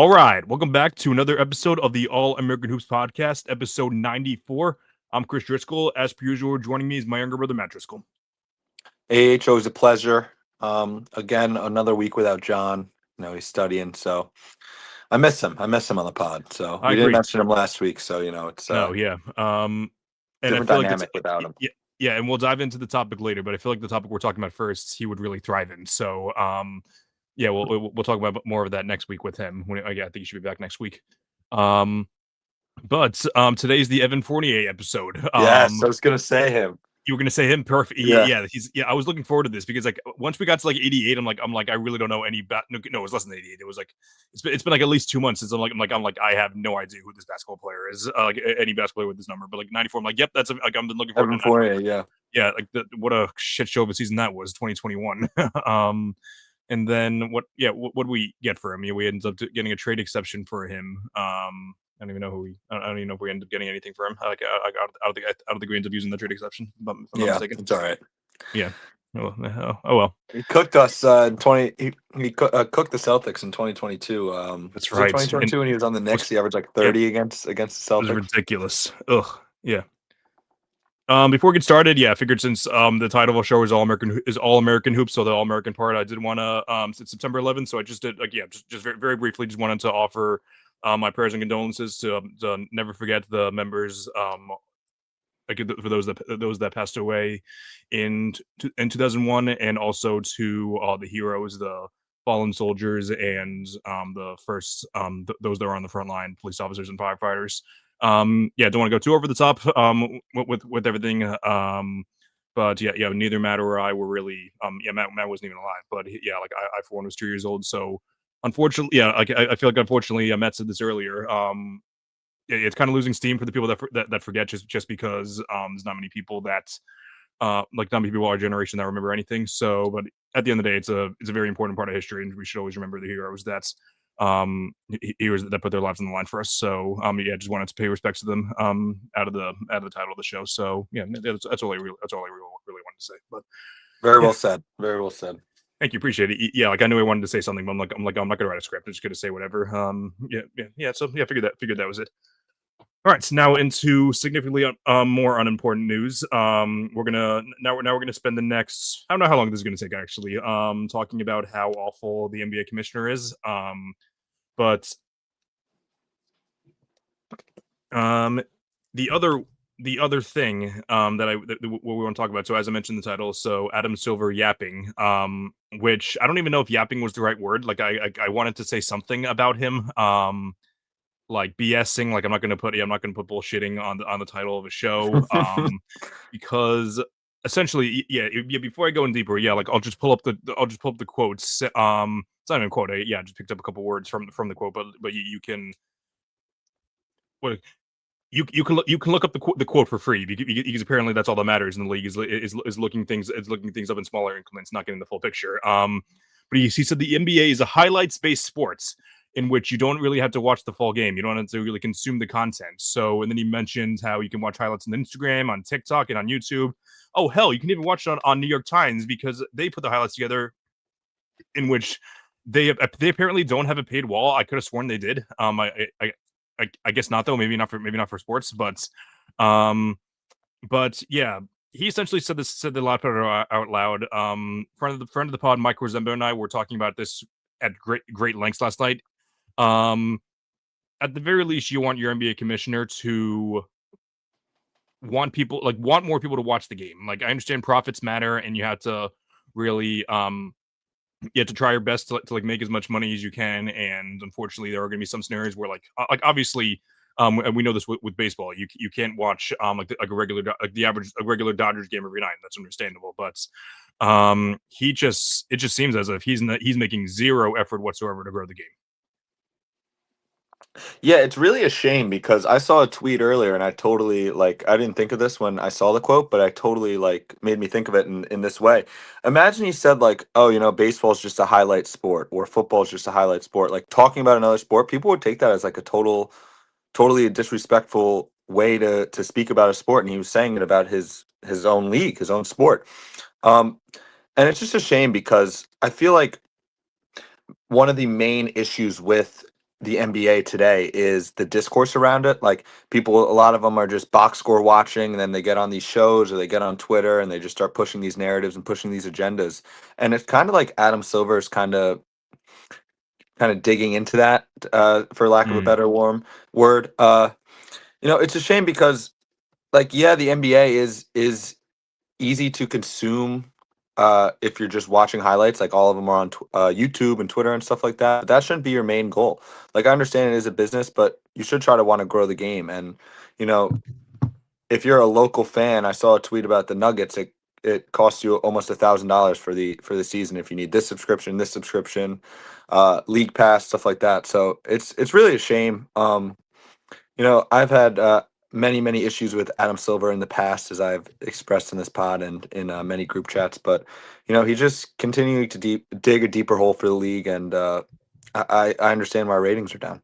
All right, welcome back to another episode of the All American Hoops podcast, episode 94. I'm Chris Driscoll. As per usual, joining me is my younger brother, Matt Driscoll. Always a pleasure. Again, another week without John. He's studying, so I miss him. I miss him on the pod. So I we didn't agree. mention him last week, so it's No, yeah. And I different feel like it's dynamic without him. yeah, and we'll dive into the topic later. But I feel like the topic we're talking about first, he would really thrive in. So, yeah, we'll talk about more of that next week with him. I think he should be back next week. But today's the Evan Fournier episode. Yes, I was gonna say him. You were gonna say him, perfect. Yeah. Yeah. I was looking forward to this because once we got to 88, I'm like I really don't know any. No, it was less than 88. It was it's been like at least 2 months since I'm like I have no idea who this basketball player is. Any basketball player with this number, but 94. I'm like, yep, that's I've been looking forward Evan to Fournier, yeah. Yeah, what a shit show of a season that was, 2021. And then what do we get for him? We ended up getting a trade exception for him. I don't even know I don't even know if we ended up getting anything for him. I don't think we ended up using the trade exception. If I'm not mistaken. It's all right. Yeah. Oh well. He cooked us in 20. He cooked the Celtics in 2022. That's right. 2022 when he was on the Knicks, he averaged 30 against the Celtics. It was ridiculous. Ugh. Yeah. Before we get started, I figured since the title of the show is All American Hoops, so the All American part, I did want to since September 11th, so I just did just very, very briefly just wanted to offer my prayers and condolences to never forget the members for those that passed away in 2001, and also to all the heroes, the fallen soldiers, and the first those that are on the front line, police officers and firefighters. Don't want to go too over the top with everything. But neither Matt or I were really Matt wasn't even alive, but I for one was 2 years old, so unfortunately, I feel like unfortunately Matt said this earlier. It's kind of losing steam for the people that forget just because there's not many people that not many people our generation that remember anything. So, but at the end of the day, it's a very important part of history, and we should always remember the heroes heroes that put their lives on the line for us. So, just wanted to pay respects to them out of the title of the show. So, that's all I really wanted to say. But very well said. Very well said. Thank you, appreciate it. Yeah, I knew I wanted to say something, but I'm not gonna write a script. I'm just gonna say whatever. So figured that was it. All right, so now into significantly more unimportant news. We're gonna spend the next, I don't know how long this is gonna take actually. Talking about how awful the NBA commissioner is. But the other thing that we want to talk about. So as I mentioned in the title, so Adam Silver yapping, which I don't even know if yapping was the right word. I wanted to say something about him, like BSing. I'm not gonna put bullshitting on the title of a show, because essentially, before I go in deeper, I'll just pull up the quotes. It's not even a quote. I just picked up a couple words from the quote, but you can look up the quote for free, because apparently that's all that matters in the league is looking things up in smaller increments, not getting the full picture. But he said the NBA is a highlights-based sports in which you don't really have to watch the full game. You don't have to really consume the content. So, and then he mentioned how you can watch highlights on Instagram, on TikTok, and on YouTube. Oh, hell, you can even watch it on New York Times, because they put the highlights together in which they apparently don't have a paid wall. I could have sworn they did. I guess not, though. Maybe not for sports, but yeah. He essentially said the lot out loud. Friend of the pod, Mike Rosembo, and I were talking about this at great lengths last night. At the very least, you want your NBA commissioner to want more people to watch the game. I understand profits matter, and you have to really you have to try your best to make as much money as you can. And unfortunately, there are going to be some scenarios where obviously. And we know this with baseball. You can't watch a regular Dodgers game every night. That's understandable, but it just seems as if he's making zero effort whatsoever to grow the game. Yeah, it's really a shame, because I saw a tweet earlier and I totally I didn't think of this when I saw the quote, but I totally made me think of it in this way. Imagine he said oh, baseball's just a highlight sport, or football's just a highlight sport. Talking about another sport, people would take that as a totally disrespectful way to speak about a sport, and he was saying it about his own league, his own sport. And it's just a shame, because I feel like one of the main issues with the NBA today is the discourse around it. Like people, a lot of them are just box score watching, and then they get on these shows or they get on Twitter and they just start pushing these narratives and pushing these agendas. And it's kind of like Adam Silver's kind of digging into that, for lack of a Mm. better warm word. It's a shame because, like, yeah, the NBA is easy to consume, if you're just watching highlights. Like all of them are on YouTube and Twitter and stuff like that. But that shouldn't be your main goal. Like I understand it is a business, but you should try to want to grow the game. And you know, if you're a local fan, I saw a tweet about the Nuggets. It costs you almost $1,000 for the season if you need this subscription, league pass, stuff like that. So it's really a shame. I've had many issues with Adam Silver in the past, as I've expressed in this pod and in many group chats. But he's just continuing to dig a deeper hole for the league, and I understand why ratings are down.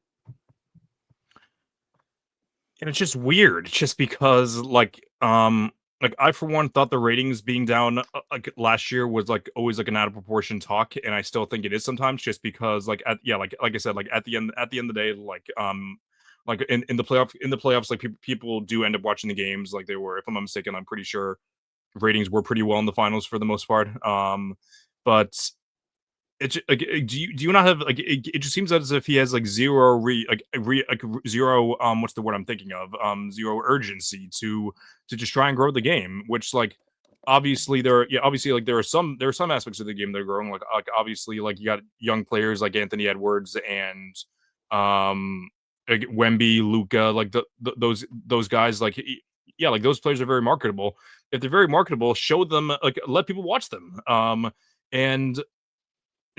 And it's just weird, just because like I for one thought the ratings being down like last year was like always like an out of proportion talk, and I still think it is sometimes, just because like like I said, like at the end of the day, like in the playoffs, like people do end up watching the games. Like they were, if I'm not mistaken, I'm pretty sure ratings were pretty well in the finals for the most part. But it's like, do you not have like it just seems as if he has like zero what's the word I'm thinking of, zero urgency to just try and grow the game, which like obviously like there are some aspects of the game that are growing, like obviously like you got young players like Anthony Edwards and like Wemby, Luca, like those guys, like yeah, like those players are very marketable. If they're very marketable, show them, like let people watch them. And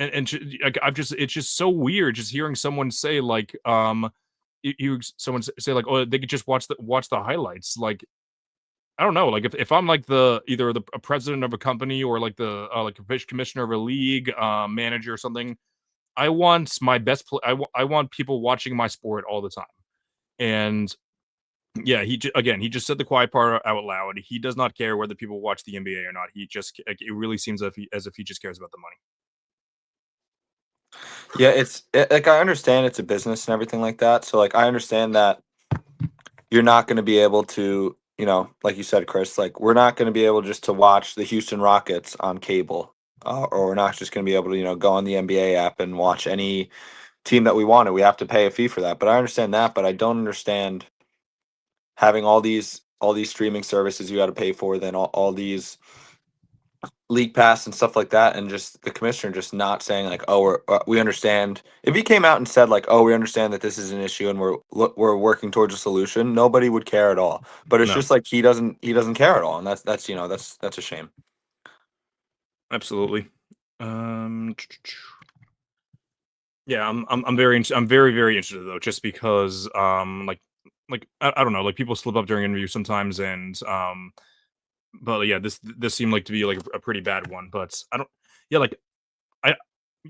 like I've just it's just so weird just hearing someone say like someone say like, oh, they could just watch the highlights. Like I don't know, like if I'm like the either the a president of a company or like the like a fish commissioner of a league, manager or something, I want my I want people watching my sport all the time. And yeah, again, he just said the quiet part out loud. He does not care whether people watch the NBA or not. He just like, it really seems as if he just cares about the money. Yeah, like I understand it's a business and everything like that. So like I understand that you're not going to be able to, like you said, Chris, like we're not going to be able just to watch the Houston Rockets on cable, or we're not just going to be able to, go on the NBA app and watch any team that we wanted. We have to pay a fee for that. But I understand that, but I don't understand having all these streaming services you got to pay for, then all these league pass and stuff like that, and just the commissioner just not saying like, oh, we understand. If he came out and said like, oh, we understand that this is an issue and we're working towards a solution, nobody would care at all. But it's No, just like he doesn't care at all, and that's a shame. absolutely. Um, yeah, I'm very interested though, just because like I don't know, like people slip up during interviews sometimes, and but yeah, this seemed like to be like a pretty bad one. But I don't, yeah, like I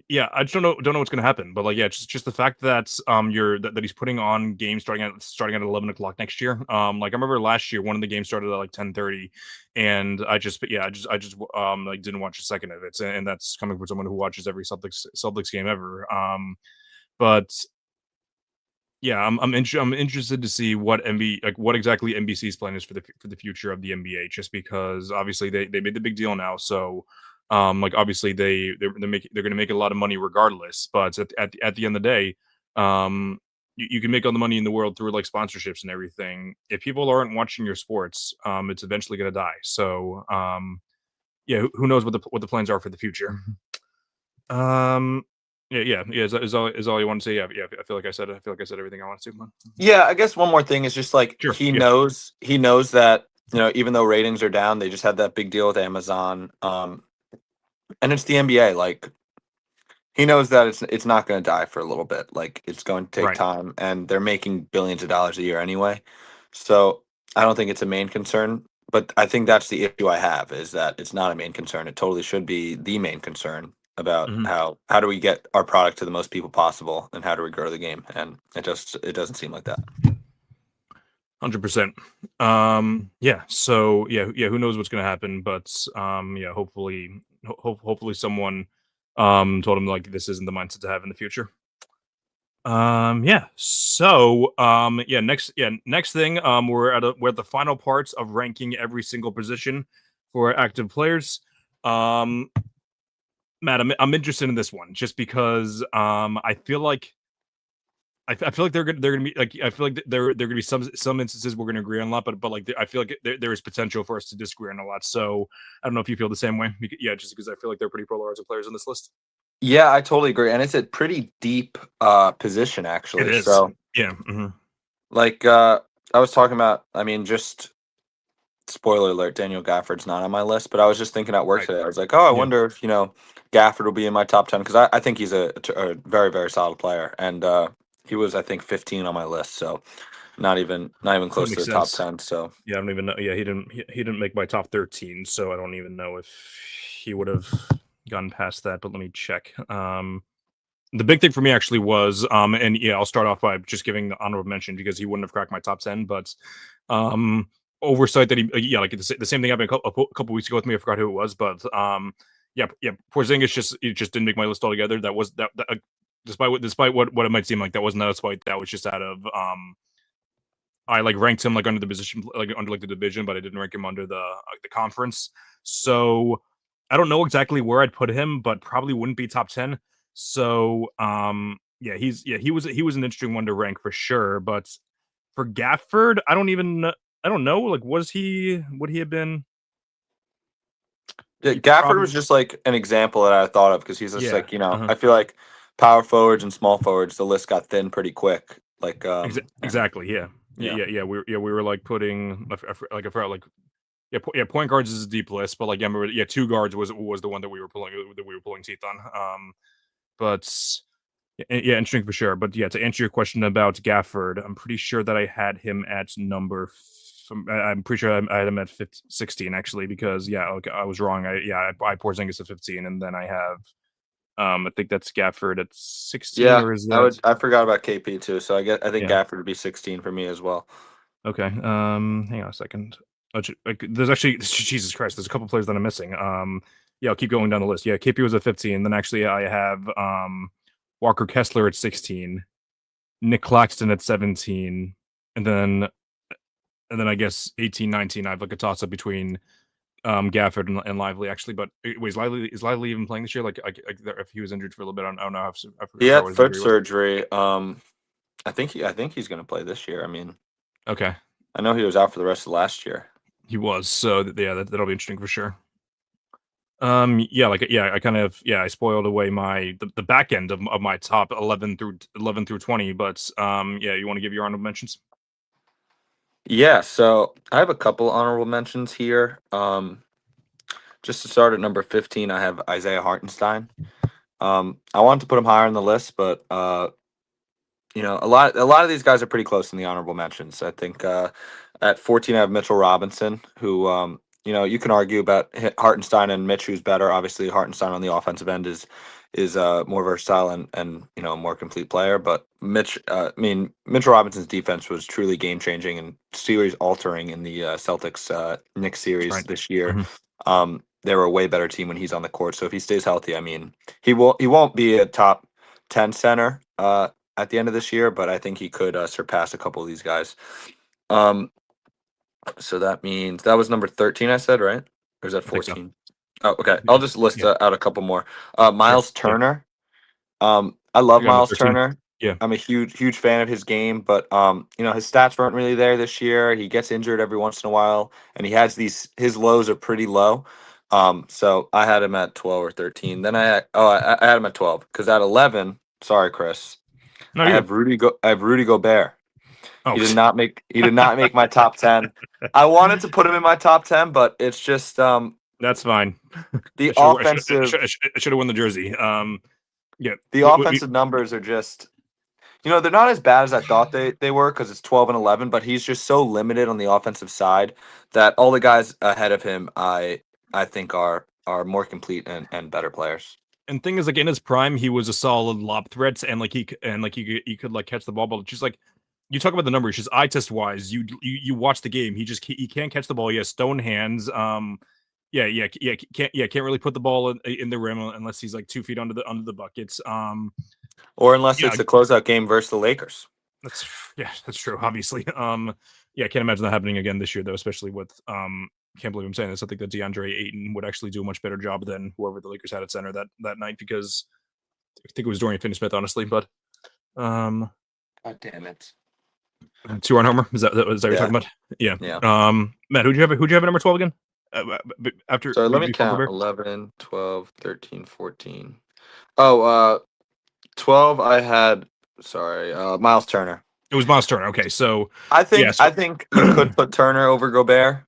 yeah, I just don't know what's gonna happen. But like yeah, just the fact that that he's putting on games starting at 11 o'clock next year. Like I remember last year one of the games started at like 10:30, and I just like didn't watch a second of it, and that's coming from someone who watches every Celtics game ever. But yeah, I'm interested to see what what exactly NBC's plan is for the future of the NBA. Just because obviously they made the big deal now, so like obviously they're going to make a lot of money regardless. But at the end of the day, you can make all the money in the world through like sponsorships and everything. If people aren't watching your sports, it's eventually going to die. So yeah, who knows what the plans are for the future. Um, yeah. Is all you want to say? Yeah. I feel like I said everything I want to. Yeah, I guess one more thing is just like Sure. he Yeah. knows he knows that, even though ratings are down, they just had that big deal with Amazon, and it's the NBA. Like he knows that it's not going to die for a little bit. Like it's going to take Right. time, and they're making billions of dollars a year anyway. So I don't think it's a main concern. But I think that's the issue I have, is that it's not a main concern. It totally should be the main concern about Mhm. how do we get our product to the most people possible, and how do we grow the game. And it doesn't seem like that. 100%. Yeah. So yeah. Who knows what's gonna happen? But yeah. Hopefully someone told him like this isn't the mindset to have in the future. Yeah. So, next thing, we're at the final parts of ranking every single position for active players. Matt, I'm interested in this one just because I feel like they're gonna be like I feel like there gonna be some instances we're gonna agree on a lot, but like I feel like there is potential for us to disagree on a lot. So I don't know if you feel the same way. Yeah, just because I feel like they're pretty polarizing players on this list. Yeah, I totally agree, and it's a pretty deep position It actually. is. So, Yeah. like, I was talking about, I mean, just spoiler alert, Daniel Gafford's not on my list, but I was just thinking at work Right. today. I was like, oh, I Yeah. wonder if Gafford will be in my top 10 because I think he's a very very solid player, and he was I think 15 on my list, so not even That close to makes the top sense. 10. So Yeah, I don't even know. Yeah, he didn't make my top 13, so I don't even know if he would have gotten past that. But let me check. The big thing for me actually was, and yeah, I'll start off by just giving the honorable mention because he wouldn't have cracked my top 10, but oversight that he, yeah, like the same thing happened a couple weeks ago with me. I forgot who it was, but yeah, Porzingis just didn't make my list altogether. That was that, despite what it might seem like, that wasn't out of spite. That was just out of I like ranked him like under the position, like under like the division, but I didn't rank him under the conference. So I don't know exactly where I'd put him, but probably wouldn't be top 10. So yeah, he was an interesting one to rank for sure. But for Gafford, I don't know. Like, would he have been? yeah, He Gafford was probably just like an example that I thought of because he's just yeah. like Uh-huh. I feel like power forwards and small forwards the list got thin pretty quick. Like and Exactly. Yeah. yeah. We were like putting like I forgot like yeah, point guards is a deep list, but like yeah, two guards was the one that we were pulling teeth on. But yeah, interesting for sure. But yeah, to answer your question about Gafford, I'm pretty sure that I had him at I'm pretty sure I had him at 16 actually because yeah, okay, I was wrong. I Porzingis at 15, and then I have I think that's Gafford at 16, Yeah, or is that I forgot about KP too, so I think yeah? Gafford would be 16 for me as well. Okay. Hang on a second. Like, there's actually Jesus Christ. There's a couple players that I'm missing. Yeah, I'll keep going down the list. Yeah, KP was at 15. Then actually, I have Walker Kessler at 16, Nick Claxton at 17, and then I guess 18, 19. I have like a toss up between Gafford and Lively actually. But wait, is Lively even playing this year? If he was injured for a little bit, I don't know. I He forgot had what his foot injury was. surgery. I think he's going to play this year. I mean, Okay, I know he was out for the rest of last year. he was. So yeah, that'll be interesting for sure. Yeah, I kind of I spoiled away the back end of my top 11 through 20, but yeah, you want to give your honorable mentions? Yeah, so I have a couple honorable mentions here. Just to start at number 15, I have Isaiah Hartenstein. I wanted to put him higher on the list, but a lot of these guys are pretty close in the honorable mentions. I think at 14 I have Mitchell Robinson, who you can argue about Hartenstein and Mitch who's better. Obviously, Hartenstein on the offensive end is more versatile and a more complete player. But Mitchell Robinson's defense was truly game changing and series altering in the Celtics Knicks That's series right. this year. Hmm. They were a way better team when he's on the court. So if he stays healthy, I mean, he won't be a top 10 center at the end of this year, but I think he could surpass a couple of these guys. Um, so that means that was number 13, I said, right? Or is that I think so. 14? Oh, okay. I'll just list Yeah, out a couple more. sure. Miles Yeah, Turner. I love I got him at Miles 13. Turner. Yeah, I'm a huge fan of his game, but his stats weren't really there this year. He gets injured every once in a while, and he has his lows are pretty low. So I had him at 12 or 13. Then I had him at 12 because at 11, sorry, Chris, no, you're good. I have Rudy Gobert. Oh, He did not make my top 10. I wanted to put him in my top 10, but it's just that's fine. the offensive I should have won the jersey. Yeah, the offensive numbers are just they're not as bad as I thought they were because it's 12 and 11, but he's just so limited on the offensive side that all the guys ahead of him I think are more complete and better players. and thing is, like in his prime, he was a solid lob threat, and he could like catch the ball, but just like you talk about the numbers, just eye test wise, you watch the game, he can't catch the ball. He has stone hands. Can't really put the ball in the rim unless he's like 2 feet under the buckets. Or unless Yeah, it's a closeout game versus the Lakers. that's that's true. Obviously, yeah, I can't imagine that happening again this year though, especially with Can't believe I'm saying this. I think that DeAndre Ayton would actually do a much better job than whoever the Lakers had at center that night because I think it was Dorian Finney-Smith, honestly. But um, God damn it. 2 on Homer. Is that what you're Yeah. talking about? Yeah. Yeah. Matt, who'd you have at number 12 again? After So let me before count Gobert, 11, 12, 13, 14. Oh, 12 I had, sorry, Miles Turner. it was Miles Turner. Okay, so I yeah, think so I think you could put Turner over Gobert.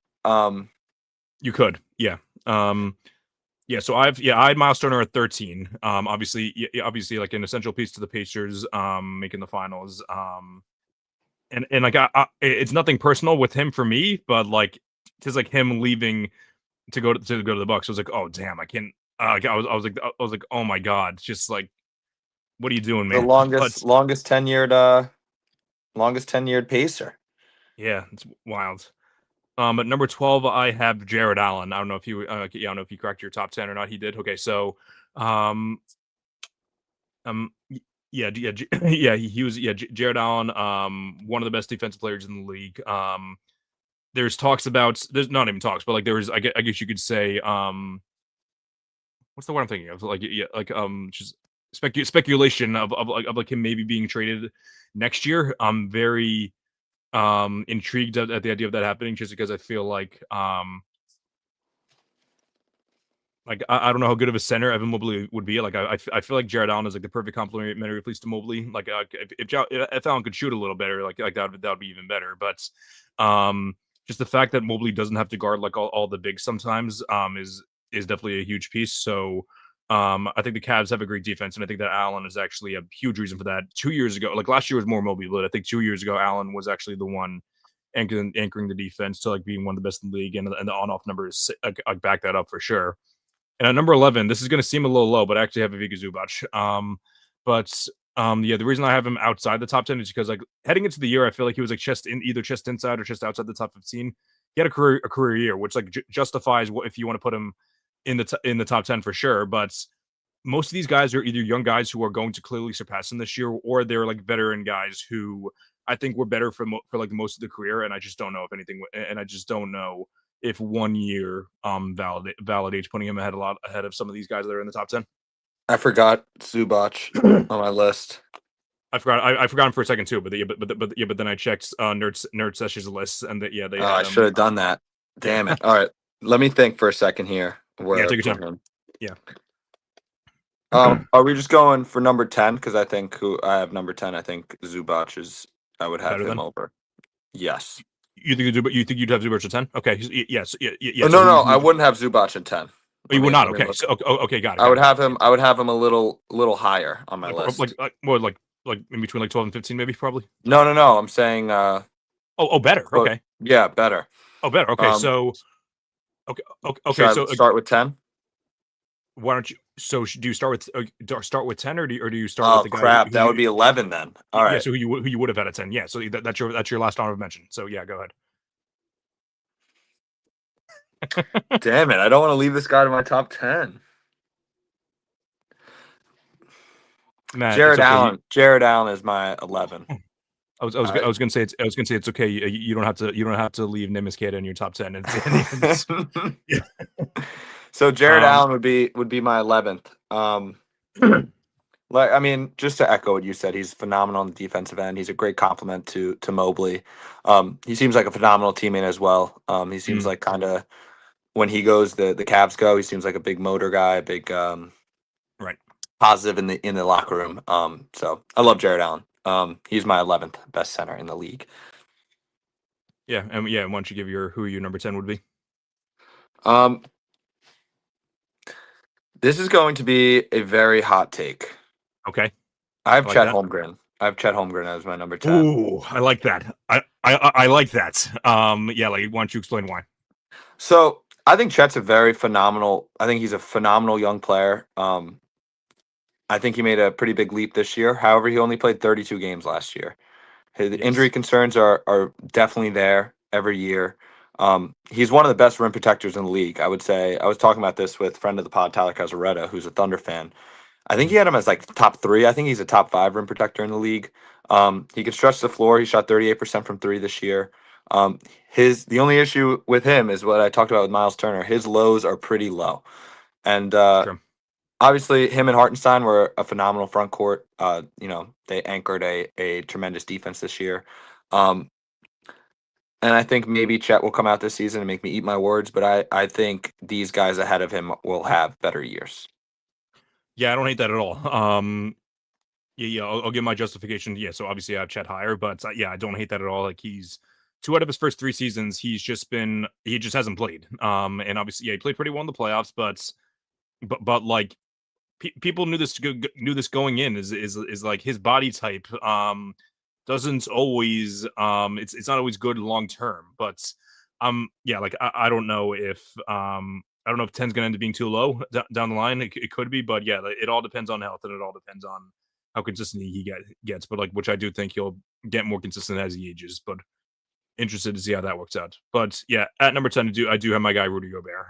you could, yeah. Um, Yeah, so I had Miles Turner at 13. Obviously, obviously, like an essential piece to the Pacers, making the finals. And like it's nothing personal with him for me, but like just like him leaving to go to the Bucks. I was like, oh damn, I can't. I was like, oh my god, just like, what are you doing, The man? But longest tenured Pacer. yeah, it's wild. At number 12, I have Jared Allen. I don't know if you, I don't know if you cracked your top 10 or not. He did. Okay, so, um, yeah, yeah, he was, yeah, Jared Allen, one of the best defensive players in the league. There's talks about, there's not even talks, but like there was, I guess you could say, what's the word I'm thinking of? Like, yeah, like, just speculation of like him maybe being traded next year. I'm very, intrigued at the idea of that happening just because I feel like I don't know how good of a center Evan Mobley would be. Like I feel like Jared Allen is like the perfect complementary piece to Mobley. Like if Allen could shoot a little better, like that would be even better. But just the fact that Mobley doesn't have to guard like all the bigs sometimes is definitely a huge piece. So I think the Cavs have a great defense, and I think that Allen is actually a huge reason for that. 2 years ago, like last year was more Mobley, but I think 2 years ago Allen was actually the one anchoring the defense to like being one of the best in the league, and the on off numbers back that up for sure. And at number 11, this is going to seem a little low, but I actually have Ivica Zubac. But yeah, the reason I have him outside the top 10 is because like heading into the year, I feel like he was like either chest inside or just outside the top 15. He had a career year, which like justifies what if you want to put him in the top 10 for sure. But most of these guys are either young guys who are going to clearly surpass him this year, or they're like veteran guys who I think were better for like most of the career. And I just don't know if anything, and I just don't know if 1 year validates putting him a lot ahead of some of these guys that are in the top 10. I forgot Zubac on my list. I forgot him for a second too, but but then I checked Nerd Sessions list, and that yeah they Oh, had I should have done that. yeah Damn it. All right. Let me think for a second here yeah where I take your put time him. yeah Are we just going for number 10? Because I think who I have number 10, I think Zubac is, I would have better him than over. Yes. you think you'd have Zubac at 10? Okay, yes Oh, so no, no, I who wouldn't have Zubac in 10. oh, you would not Let me okay look. so okay got it I would got it have him a little higher on my list. like more like in between like 12 and 15 maybe probably No, no, no. I'm saying oh better but okay yeah, better. oh better okay Um so okay should okay I so start with 10? why don't you? So do you start with 10 or do you start with Oh the guy crap, who that would you be 11 then. All yeah right. so who you would have had at 10 yeah so that's your last honorable mention so yeah go ahead. Damn it. I don't want to leave this guy to my top 10. Matt, it's okay. Jared Allen is my 11. All I right. was gonna say it's okay. You don't have to leave Nemusketa in your top 10. Yeah. So Jared Um, Allen would be my 11th. Like I mean, just to echo what you said, he's phenomenal on the defensive end. He's a great compliment to Mobley. He seems like a phenomenal teammate as well. He seems mm, like kind of when he goes, the Cavs go. He seems like a big motor guy, a big right. positive in the locker room. So I love Jared Allen. He's my 11th best center in the league. Yeah, and yeah. Why don't you give who your number 10 would be? Um, this is going to be a very hot take. Okay, I have I like Chet that. Holmgren. I have Chet Holmgren as my number 10. Ooh, I like that. I like that. Yeah, like why don't you explain why? So I think Chet's a very phenomenal. I think he's a phenomenal young player. I think he made a pretty big leap this year. However, he only played 32 games last year. His injury Yes. concerns are definitely there every year. He's one of the best rim protectors in the league. I would say. I was talking about this with friend of the pod, Tyler Casaretto, who's a Thunder fan. I think he had him as like top 3. I think he's a top 5 rim protector in the league. He can stretch the floor. He shot 38% from 3 this year. Um, the only issue with him is what I talked about with Miles Turner. His lows are pretty low, and Sure. obviously him and Hartenstein were a phenomenal front court. They anchored a tremendous defense this year. Um, and I think maybe Chet will come out this season and make me eat my words, but I think these guys ahead of him will have better years. Yeah, I don't hate that at all. Yeah, I'll give my justification. Yeah, so obviously I have Chet higher, but yeah, I don't hate that at all. Like he's 2 out of his first 3 seasons, he just hasn't played. And obviously, yeah, he played pretty well in the playoffs, but like people knew this going in is like his body type doesn't always it's not always good long term, but yeah, like I don't know if I don't know if 10's gonna end up being too low down the line. It could be, but yeah, like, it all depends on health and it all depends on how consistent he gets. But like, which I do think he'll get more consistent as he ages. But interested to see how that works out. But yeah, at number 10, I do have my guy Rudy Gobert.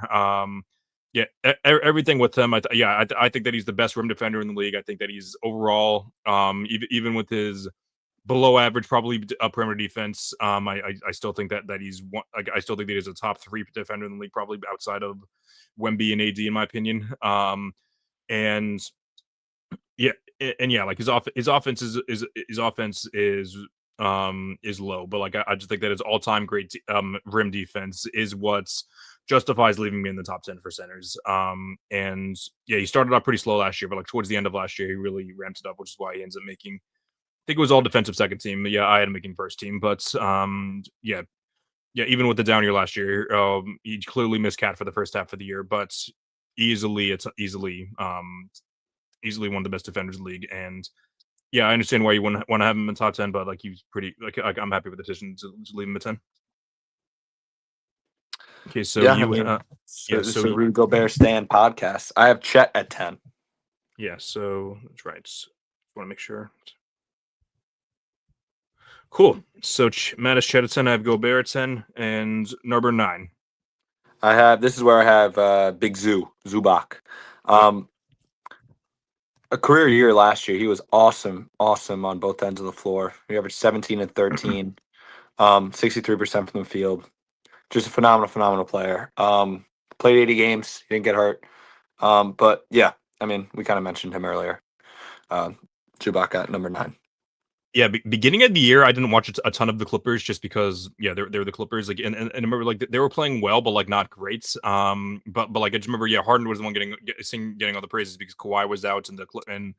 Yeah, everything with him. I think that he's the best rim defender in the league. I think that he's overall, even with his below average, probably perimeter defense. I still think that he's one. Like, I still think that he's a top 3 defender in the league, probably outside of Wemby and AD, in my opinion. And yeah, and yeah, like his offense is low, but like I just think that his all time great rim defense is what's justifies leaving me in the top 10 for centers. And yeah, he started out pretty slow last year, but like towards the end of last year, he really ramped it up, which is why he ends up making. I think it was all defensive second team. Yeah, I had him making first team, but yeah, even with the down year last year, he clearly missed Cat for the first half of the year, but it's easily one of the best defenders in the league. And yeah, I understand why you want to have him in top 10, but like he's pretty like I'm happy with the decision to leave him at 10. Okay, so Yeah, I you mean, yeah, it's so a Rudy Gobert stand podcast. I have Chet at 10. yeah, so that's right. Just want to make sure. Cool. So Mattis Chet at 10, I have Gobert at 10, and number 9. This is where I have Big Zubac. Yep. A career year last year. He was awesome on both ends of the floor. He averaged 17 and 13, 63% from the field. Just a phenomenal player. Played 80 games. He didn't get hurt. But yeah, I mean, we kind of mentioned him earlier. Zubac at number 9. Yeah, beginning of the year, I didn't watch a ton of the Clippers just because, yeah, they're the Clippers. Like, and I remember like they were playing well, but like not great. But like I just remember, yeah, Harden was the one getting all the praises because Kawhi was out, and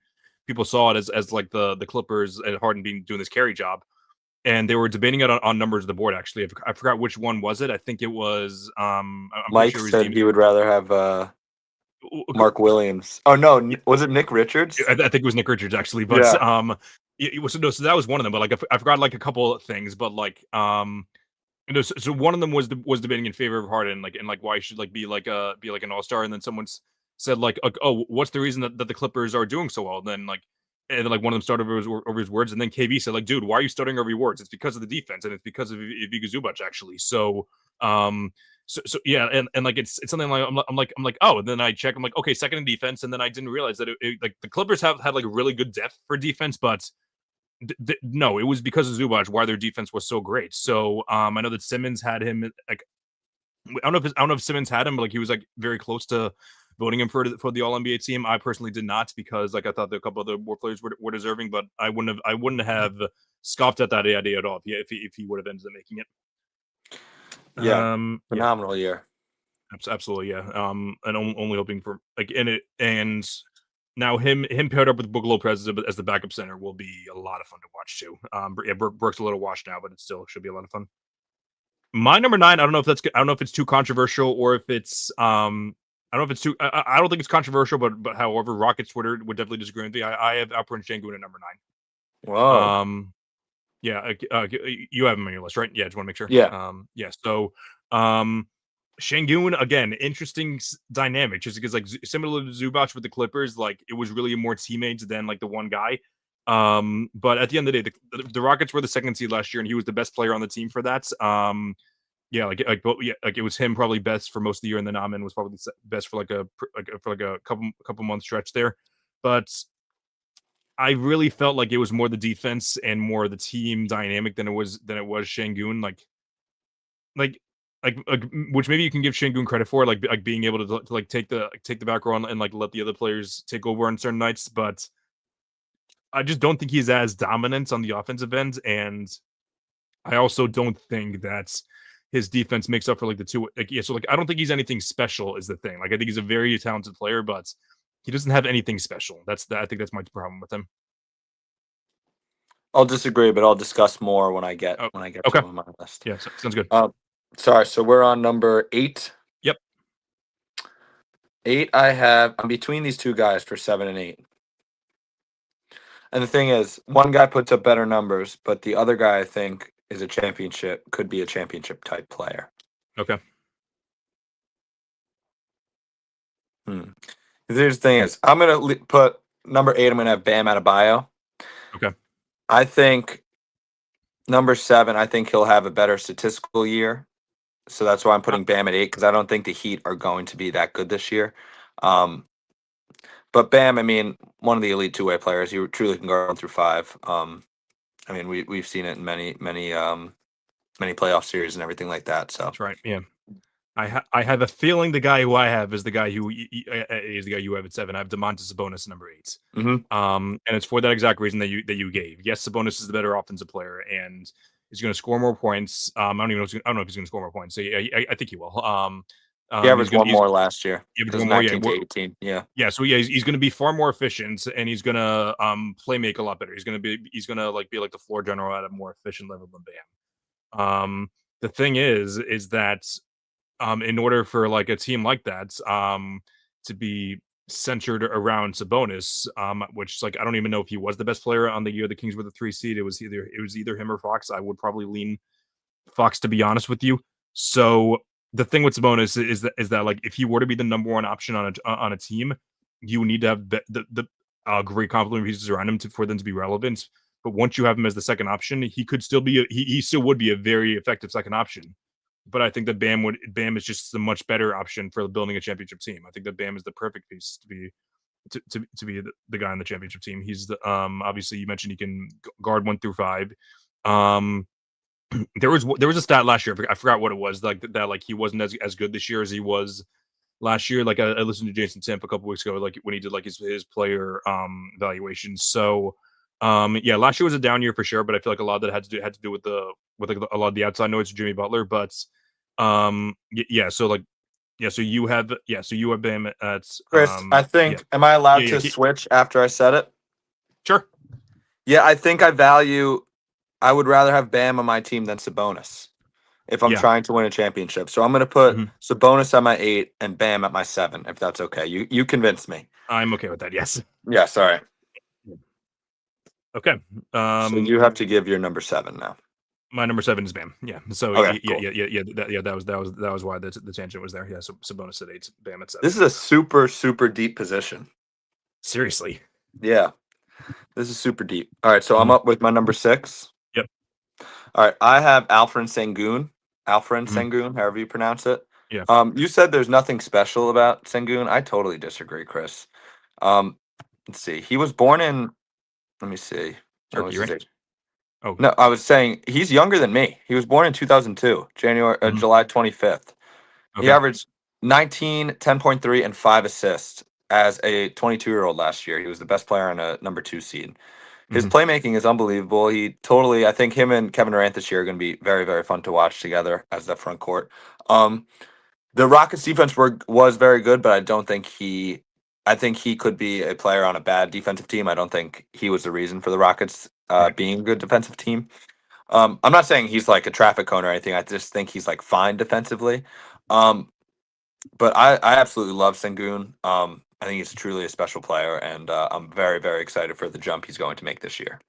people saw it as like the Clippers and Harden doing this carry job, and they were debating it on numbers of the board. Actually, I forgot which one was it. I think it was I'm pretty Mike sure it was said he would rather have Mark Williams. Oh no, was it Nick Richards? I think it was Nick Richards actually, but Yeah. it was no, so that was one of them. But like I forgot like a couple of things, but like so one of them was debating in favor of Harden, like and like why he should like be like an all-star, and then someone said like oh, what's the reason that the Clippers are doing so well? And then like one of them started over his words, and then KB said like, dude, why are you stuttering over your words? It's because of the defense, and it's because of Ivica Zubac actually. Um so yeah, and like it's something like I'm like oh, and then I check, I'm like okay, second in defense, and then I didn't realize that like the Clippers have had like really good depth for defense, but no, it was because of Zubac why their defense was so great. So I know that Simmons had him like I don't know if Simmons had him, but like he was like very close to voting him for the All NBA team. I personally did not because like I thought that a couple other more players were deserving, but I wouldn't have scoffed at that idea at all if he would have ended up making it. Yeah. Yeah, Phenomenal year. absolutely, yeah. And only hoping for like in it, and now him paired up with Brook Lopez as the backup center will be a lot of fun to watch too. Yeah, Brooks a little washed now, but it still should be a lot of fun. My number 9, I don't know if it's too controversial or if it's I don't know if it's too. I don't think it's controversial, but however, Rockets Twitter would definitely disagree with me. I have Alperen Sengun at number 9. Whoa. Yeah, you have him on your list, right? Yeah, just want to make sure. Yeah. Yeah. So, Sengun again, interesting dynamic, just because like similar to Zubac with the Clippers, like it was really more teammates than like the one guy. But at the end of the day, the Rockets were the second seed last year, and he was the best player on the team for that. Yeah, like it was him probably best for most of the year, and then Amin was probably best for like a couple month stretch there. but I really felt like it was more the defense and more the team dynamic than it was Şengün. Like, which maybe you can give Şengün credit for, like being able to like take the back row and like let the other players take over on certain nights. But I just don't think he's as dominant on the offensive end, and I also don't think that his defense makes up for like the two. Like, yeah, so like I don't think he's anything special. Is the thing. Like I think he's a very talented player, but he doesn't have anything special. I think that's my problem with him. I'll disagree, but I'll discuss more Oh, when I get to okay. him on my list. Yeah, sounds good. Sorry, so we're on number 8. Yep. 8, I'm between these two guys for 7 and 8. And the thing is, one guy puts up better numbers, but the other guy I think could be a championship type player. Okay. Here's the thing is, I'm gonna put number 8. I'm gonna have Bam Adebayo. Okay. I think number 7. I think he'll have a better statistical year, so that's why I'm putting Bam at 8 because I don't think the Heat are going to be that good this year. But Bam, I mean, one of the elite two-way players. He truly can go 1 through 5. I mean, we've seen it in many playoff series and everything like that. So that's right. Yeah. I have a feeling the guy who I have is the guy who is the guy you have at 7. I have Domantas Sabonis number 8. And it's for that exact reason that you gave. Yes, Sabonis is the better offensive player, and he's going to score more points. I don't know if he's going to score more points. So yeah, I think he will. He averaged one more last year. He averaged one more, 19 to 18. Yeah. Yeah, so he's going to be far more efficient, and he's going to play make a lot better. He's going to like be like the floor general at a more efficient level than Bam. The thing is that in order for like a team like that to be centered around Sabonis, which like I don't even know if he was the best player on the year the Kings were the 3 seed. It was either him or Fox. I would probably lean Fox, to be honest with you. So the thing with Sabonis is that like if he were to be the number 1 option on a team, you need to have the great complementary pieces around him for them to be relevant. But once you have him as the second option, he could still be he still would be a very effective second option. But I think that Bam is just a much better option for building a championship team. I think that Bam is the perfect piece to be the guy on the championship team. He's the obviously you mentioned he can guard 1 through 5. There was a stat last year. I forgot what it was. Like that like he wasn't as good this year as he was last year. Like I listened to Jason Timp a couple weeks ago, like when he did like his player evaluation. So yeah, last year was a down year for sure, but I feel like a lot of that had to do with like a lot of the outside noise of Jimmy Butler. But yeah, so you have Bam at Chris, I think am I allowed to switch after I said it? Sure. Yeah, I think I would rather have Bam on my team than Sabonis if I'm trying to win a championship. So I'm going to put Sabonis at my 8 and Bam at my 7, if that's okay. You convinced me. I'm okay with that. Yes. Yeah. Sorry. Okay. So you have to give your number 7 now. My number 7 is Bam. Yeah. So okay, yeah, cool. yeah. That was why the tangent was there. Yeah. So Sabonis at 8, Bam at 7. This is a super deep position. Seriously. Yeah. This is super deep. All right. So I'm up with my number 6. Yep. All right. I have Alperen Sengun. Sengun, however you pronounce it. Yeah. You said there's nothing special about Sengun. I totally disagree, Chris. Let's see. He was born in. Let me see. Turkey, right? Oh no, I was saying he's younger than me. He was born in 2002, July 25th. Okay. He averaged 19, 10.3, and 5 assists as a 22-year-old last year. He was the best player on a number 2 seed. His playmaking is unbelievable. I think him and Kevin Durant this year are going to be very, very fun to watch together as the front court. The Rockets defense was very good, but I think he could be a player on a bad defensive team. I don't think he was the reason for the Rockets being a good defensive team. I'm not saying he's like a traffic cone or anything. I just think he's like fine defensively. But I absolutely love Sengun. I think he's truly a special player, and I'm very, very excited for the jump he's going to make this year.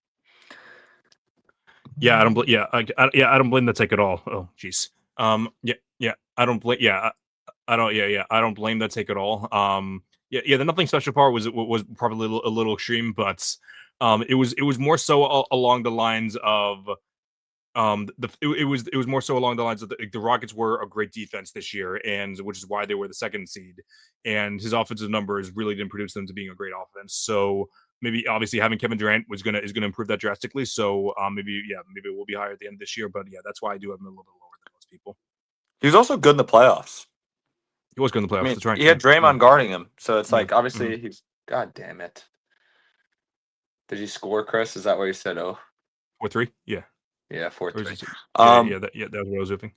Yeah, I don't. I don't blame the take at all. Oh, jeez. I don't blame. I don't blame that take at all. The nothing special part was probably a little extreme, but it was more so along the lines of it was more so along the lines of the Rockets were a great defense this year, and which is why they were the second seed. And his offensive numbers really didn't produce them to being a great offense. So maybe obviously having Kevin Durant is gonna improve that drastically. So maybe maybe it will be higher at the end of this year. But yeah, that's why I do have him a little bit lower than most people. He was also good in the playoffs. He was good in the I playoffs. mean, That's right. he Yeah, had yeah, Draymond guarding him, so it's yeah. like obviously he's. God damn it! Did you score, Chris? Is that where you said? Oh, 4-3. Yeah. yeah, four Or is three. it? Yeah, Um, yeah. That was what I was hoping.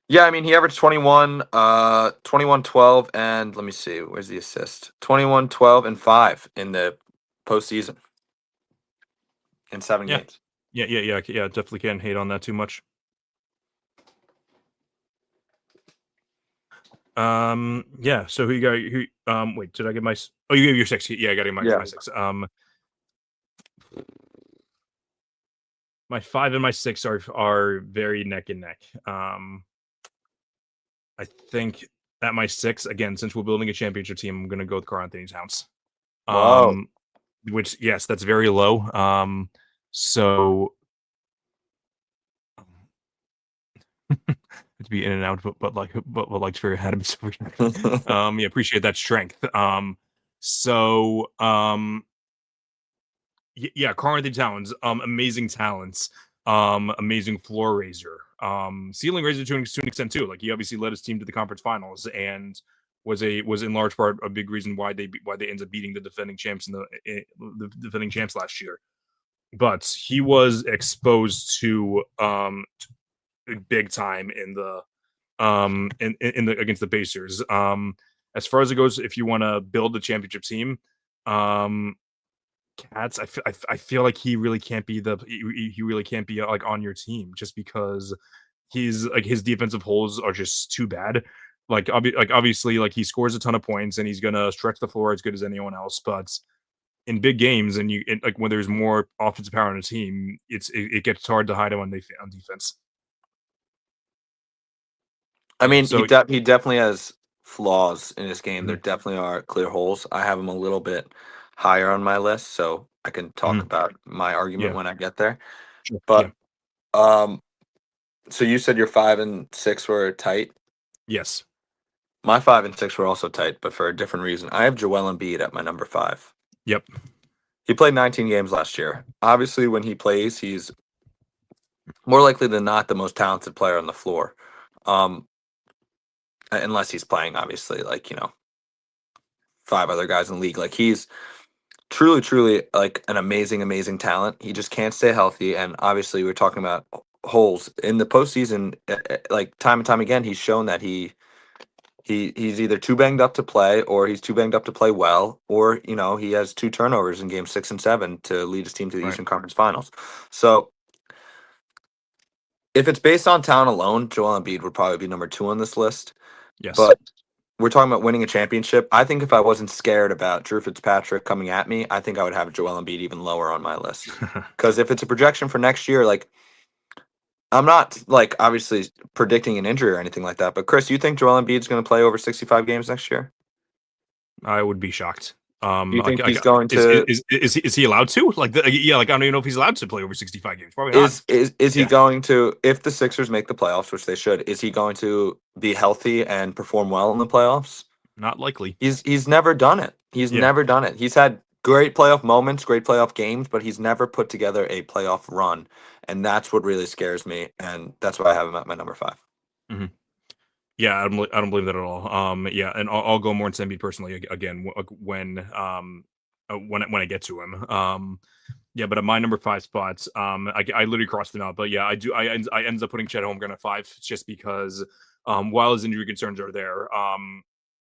yeah, I mean, he averaged 21, 21, 12, and let me see, where's the assist? 21, 12, and 5 in the postseason in 7 Yeah, games. yeah. Definitely can't hate on that too much. Yeah. So who you got? Who? Wait, did I get my? Oh, you gave your 6. Yeah, I got Yeah. my 6. My 5 and my 6 are very neck and neck. I think at my 6 again, since we're building a championship team, I'm gonna go with Karl Anthony Towns. Whoa. Um, which yes, that's very low. So to be in and out, but like very ahead of himself. Yeah, appreciate that strength. So yeah, Karl Anthony Towns, amazing talents, amazing floor raiser, ceiling raiser to an extent too. Like he obviously led his team to the conference finals and was in large part a big reason why they ended up beating the defending champs the defending champs last year. But he was exposed to big time in the in the against the Pacers. As far as it goes, if you want to build a championship team, um, Cats, I feel like he really can't be he really can't be like on your team just because he's like his defensive holes are just too bad. Like obviously like he scores a ton of points and he's gonna stretch the floor as good as anyone else, but in big games like when there's more offensive power on a team, it gets hard to hide him on defense. I Yeah. mean, So he definitely has flaws in his game. There mhm, definitely are clear holes. I have him a little bit higher on my list, so I can talk mhm, about my argument yeah, when I get there. sure, yeah, But um, so you said your 5 and 6 were tight. yes, My 5 and 6 were also tight, but for a different reason. I have Joel Embiid at my number 5. yep, He played 19 games last year. Obviously, when he plays, he's more likely than not the most talented player on the floor. Um, unless he's playing, obviously, like, 5 other guys in the league. Like, he's truly, truly like an amazing, amazing talent. He just can't stay healthy. And obviously, we're talking about holes in the postseason. Like, time and time again, he's shown that he's either too banged up to play or he's too banged up to play well, or he has 2 turnovers in games 6 and 7 to lead his team to the right, Eastern Conference Finals. So if it's based on talent alone, Joel Embiid would probably be number 2 on this list. yes, But we're talking about winning a championship. I think if I wasn't scared about Drew Fitzpatrick coming at me, I think I would have Joel Embiid even lower on my list. Because if it's a projection for next year, like, I'm not like obviously predicting an injury or anything like that. But Chris, you think Joel Embiid's going to play over 65 games next year? I would be shocked. Do you think Like he's going to is he allowed to? Like, yeah, like I don't even know if he's allowed to play over 65 games. Probably not. is he Yeah, going to, if the Sixers make the playoffs, which they should, is he going to be healthy and perform well in the playoffs? not likely. He's never done it. He's Yeah. never done it. He's had great playoff moments, great playoff games, but he's never put together a playoff run, and that's what really scares me, and that's why I have him at my number 5. Hmm. Yeah, I don't believe that at all. Yeah, and I'll go more into Embiid personally again when I get to him. Yeah, but at my number 5 spots, I literally crossed them out. But yeah, I ended up putting Chet Holmgren at 5 just because while his injury concerns are there,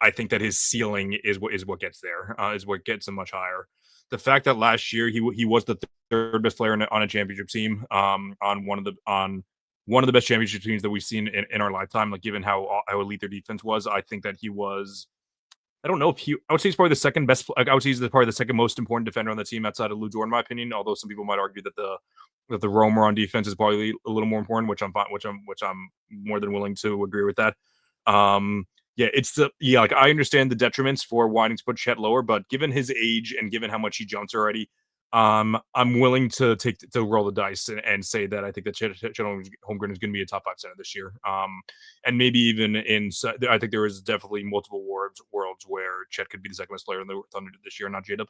I think that his ceiling is what gets there, is what gets him much higher. The fact that last year he was the third best player on a championship team, on one of the best championship teams that we've seen in our lifetime, like given how elite their defense was, I think that he was. I don't know if I would say he's probably the second best. Like I would say he's probably the second most important defender on the team outside of Lou Dort, in my opinion. Although some people might argue that the roamer on defense is probably a little more important, which I'm more than willing to agree with that. Yeah, like I understand the detriments for wanting to put Chet lower, but given his age and given how much he jumps already, I'm willing to roll the dice and say that I think that Chet Holmgren is going to be a top 5 center this year. And maybe even I think there is definitely multiple worlds where Chet could be the second best player in the Thunder this year, not J-Dub.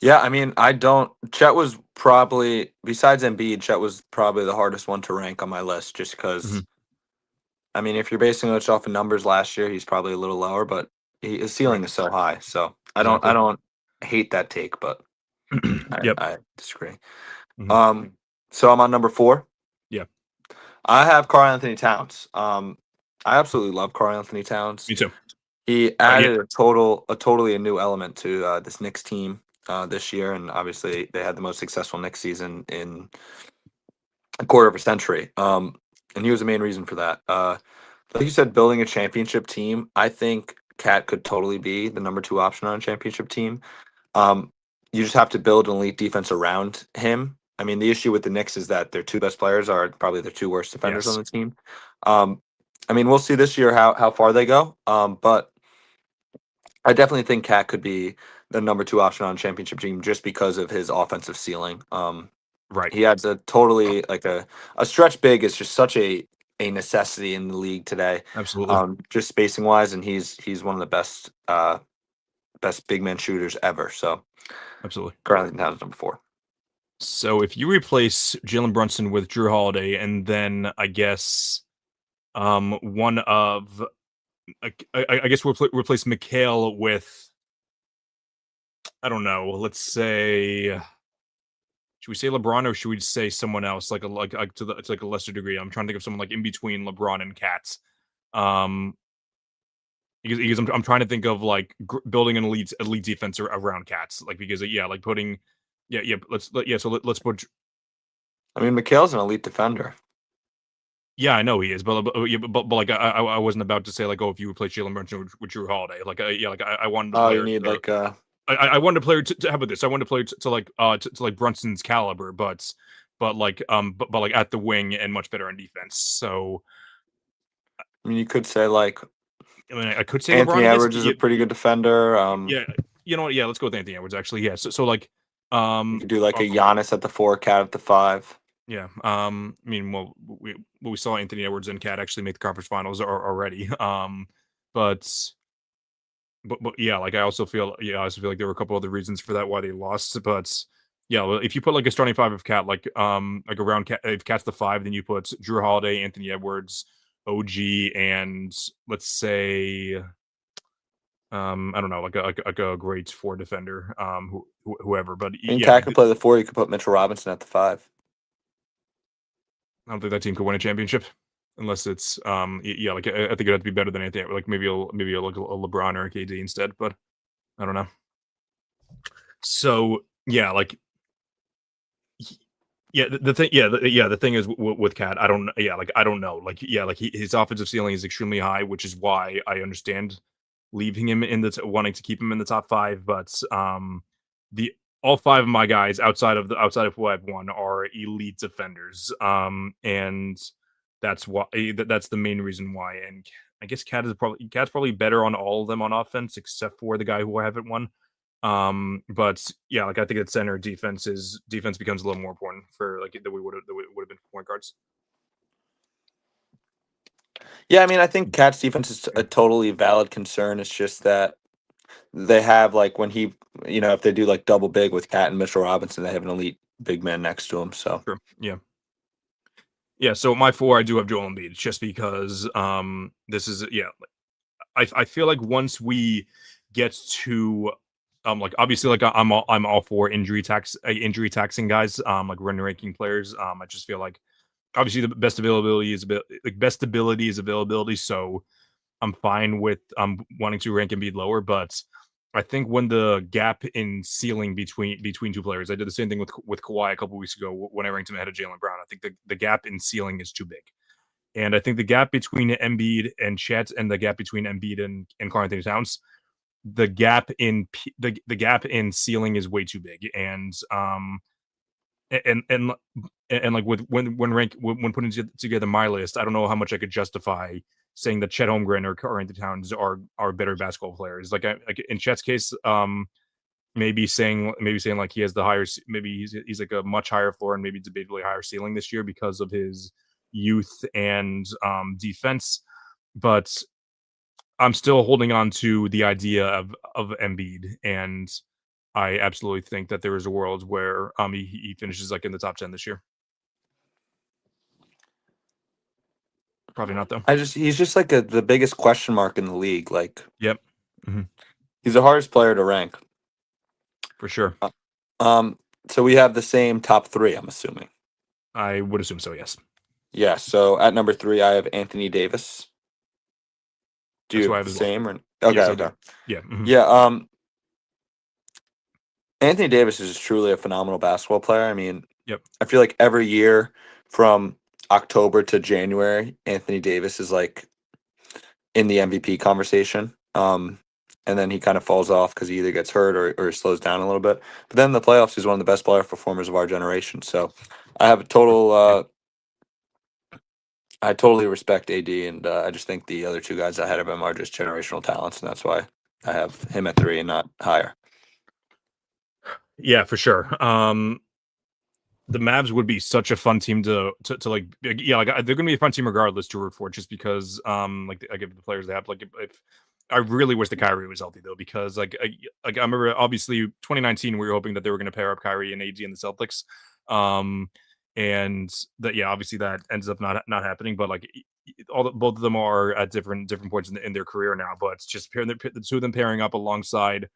Yeah, I mean, I don't. Chet was probably, besides Embiid, Chet was probably the hardest one to rank on my list, just because. Mhm. I mean, if you're basing it off of numbers last year, he's probably a little lower, but his Right. ceiling is so high. So I Exactly. don't hate that take, but Yep. I disagree. Mhm. Um, so I'm on number 4. Yeah. I have Karl Anthony Towns. I absolutely love Karl Anthony Towns. Me too. He Yeah. added a totally a new element to this Knicks team this year, and obviously they had the most successful Knicks season in a quarter of a century. And he was the main reason for that. Like you said, building a championship team, I think Cat could totally be the number 2 option on a championship team. Um, you just have to build an elite defense around him. I mean, the issue with the Knicks is that their 2 best players are probably their 2 worst defenders on Yes. the team. Um, I mean, we'll see this year how far they go. But I definitely think Cat could be the number 2 option on a championship team just because of his offensive ceiling. Right. He adds a totally like a stretch big is just such a necessity in the league today, Absolutely. just spacing wise, and he's one of the best big man shooters ever. So Absolutely. Carl Towns number 4. So if you replace Jalen Brunson with Drew Holiday, and then I guess one of I guess we'll replace Mikhail with, I don't know. Let's say, should we say LeBron or should we say someone else to like a lesser degree? I'm trying to think of someone like in between LeBron and Cats. Um, because I'm trying to think of like building an elite defense around Cats, like because yeah, like putting yeah let's put. I mean, Mikhail's an elite defender. Yeah, I know he is, but like I wasn't about to say like, oh, if you replace Jalen Brunson with Drew Holiday, like yeah, like I wanted the Oh, you player need to, like I wanted a player to how about this? I wanted a player to like to like Brunson's caliber, but like but like at the wing and much better on defense. So I mean, you could say like I mean, I could say LeBron, Anthony I guess. Edwards is a pretty good defender. Yeah, you know what? Yeah, let's go with Anthony Edwards. Actually, yeah. So like You um could do like uh, a Giannis at the 4, Cat at the 5. yeah I mean, well we saw Anthony Edwards and Cat actually make the conference finals already. But but yeah, like I also feel like there were a couple other reasons for that why they lost. But yeah, well, if you put like a starting 5 of Cat, like around Cat, if Cat's the 5, then you put Drew Holiday, Anthony Edwards, OG, and let's say I don't know, like a great 4 defender, whoever. But I mean, yeah, Cat could play the 4. You could put Mitchell Robinson at the 5. I don't think that team could win a championship unless it's yeah, like I think it'd have to be better than anything. Like maybe like a LeBron or a KD instead, but I don't know. So yeah, like yeah, the thing, the thing is with Cat, I don't, yeah, like I don't know, like yeah, like his offensive ceiling is extremely high, which is why I understand leaving him in the wanting to keep him in the top 5. But the all 5 of my guys outside of who I've won are elite defenders, and that's why that's the main reason why. And I guess Cat's probably better on all of them on offense except for the guy who I haven't won. But yeah, like I think that center defense becomes a little more important for like that we would have been for point guards. Yeah, I mean, I think Cat's defense is a totally valid concern. It's just that they have like when he, if they do like double big with Cat and Mitchell Robinson, they have an elite big man next to him. So True. Yeah. Yeah. So my 4, I do have Joel Embiid, just because this is yeah. I feel like once we get to like obviously like I'm all for injury taxing guys, like run ranking players. I just feel like obviously the best availability is like best ability is availability. So I'm fine with wanting to rank Embiid lower, but I think when the gap in ceiling between 2 players, I did the same thing with Kawhi a couple weeks ago when I ranked him ahead of Jalen Brown. I think the gap in ceiling is too big. And I think the gap between Embiid and Chet and the gap between Embiid and Karl Anthony Towns, the gap in ceiling is way too big. And and and like with when putting together my list, I don't know how much I could justify saying that Chet Holmgren or Karl Anthony Towns are better basketball players. Like in Chet's case, maybe saying like he has the higher, maybe he's like a much higher floor and maybe debatably higher ceiling this year because of his youth and defense. But I'm still holding on to the idea of Embiid, and I absolutely think that there is a world where he finishes like in the top 10 this year. Probably not though. He's just like the biggest question mark in the league. Like Yep. Hmm. he's the hardest player to rank. For sure. Uh, Um, so we have the same top three, I'm assuming. I would assume so. Yes. Yeah. So at number three, I have Anthony Davis. Do you That's why I have have the as well. same or okay? Yes, I Okay. do. Yeah. Hmm. Yeah. Anthony Davis is truly a phenomenal basketball player. I mean, Yep. I feel like every year from October to January, Anthony Davis is like in the MVP conversation. And then he kind of falls off because he either gets hurt or slows down a little bit. But then in the playoffs, he's one of the best player performers of our generation. So I have a total. Yeah. I totally respect AD, and I just think the other two guys ahead of him are just generational talents, and that's why I have him at three and not higher. Yeah, for sure. The Mavs would be such a fun team to like. Yeah, like they're gonna be a fun team regardless to root for, just because like I give the players they have. Like if I really wish the Kyrie was healthy though, because like I remember obviously 2019 we were hoping that they were gonna pair up Kyrie and AD in the Celtics, um, and that yeah obviously that ends up not happening. But like both of them are at different points in their career now. But it's just pairing the two of them pairing up alongside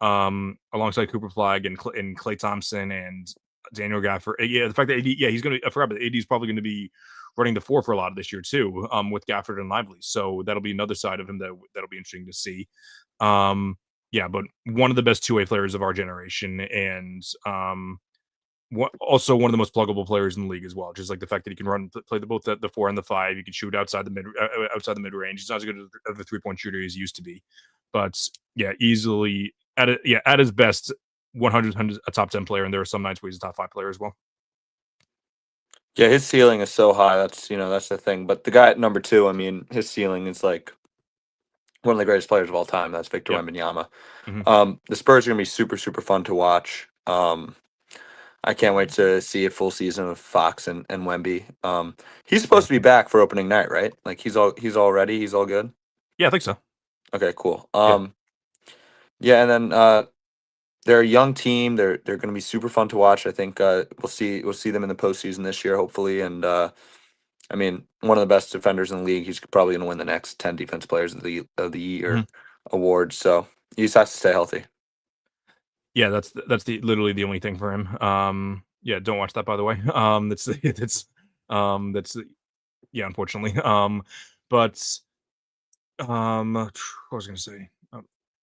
Cooper Flag and Clay Thompson and Daniel Gafford. Yeah, the fact that he's gonna. I forgot, but AD is probably going to be running the four for a lot of this year too, with Gafford and Lively. So that'll be another side of him that'll be interesting to see. Yeah, but one of the best two-way players of our generation, and also one of the most pluggable players in the league as well. Just like the fact that he can play both the four and the five. He can shoot outside the mid range. He's not as good of a 3-point shooter as he used to be, but yeah, easily at his best, 100 a top 10 player, and there are some nights where he's a top 5 player as well. Yeah, his ceiling is so high. That's the thing. But the guy at number two, I mean, his ceiling is like one of the greatest players of all time. That's Victor Yep. Wembanyama. Hmm. The Spurs are gonna be super super fun to watch. I can't wait to see a full season of Fox and Wemby. He's supposed to be back for opening night, right? Like he's all ready. He's all good. Yeah, I think so. Okay, cool. Yeah. Yeah, and then they're a young team. They're going to be super fun to watch. I think we'll see them in the postseason this year, hopefully. And I mean, one of the best defenders in the league. He's probably going to win the next 10 defense players of the year Hmm. award. So he just has to stay healthy. Yeah, that's literally the only thing for him. Yeah, don't watch that by the way. That's yeah, unfortunately. But what was I gonna say?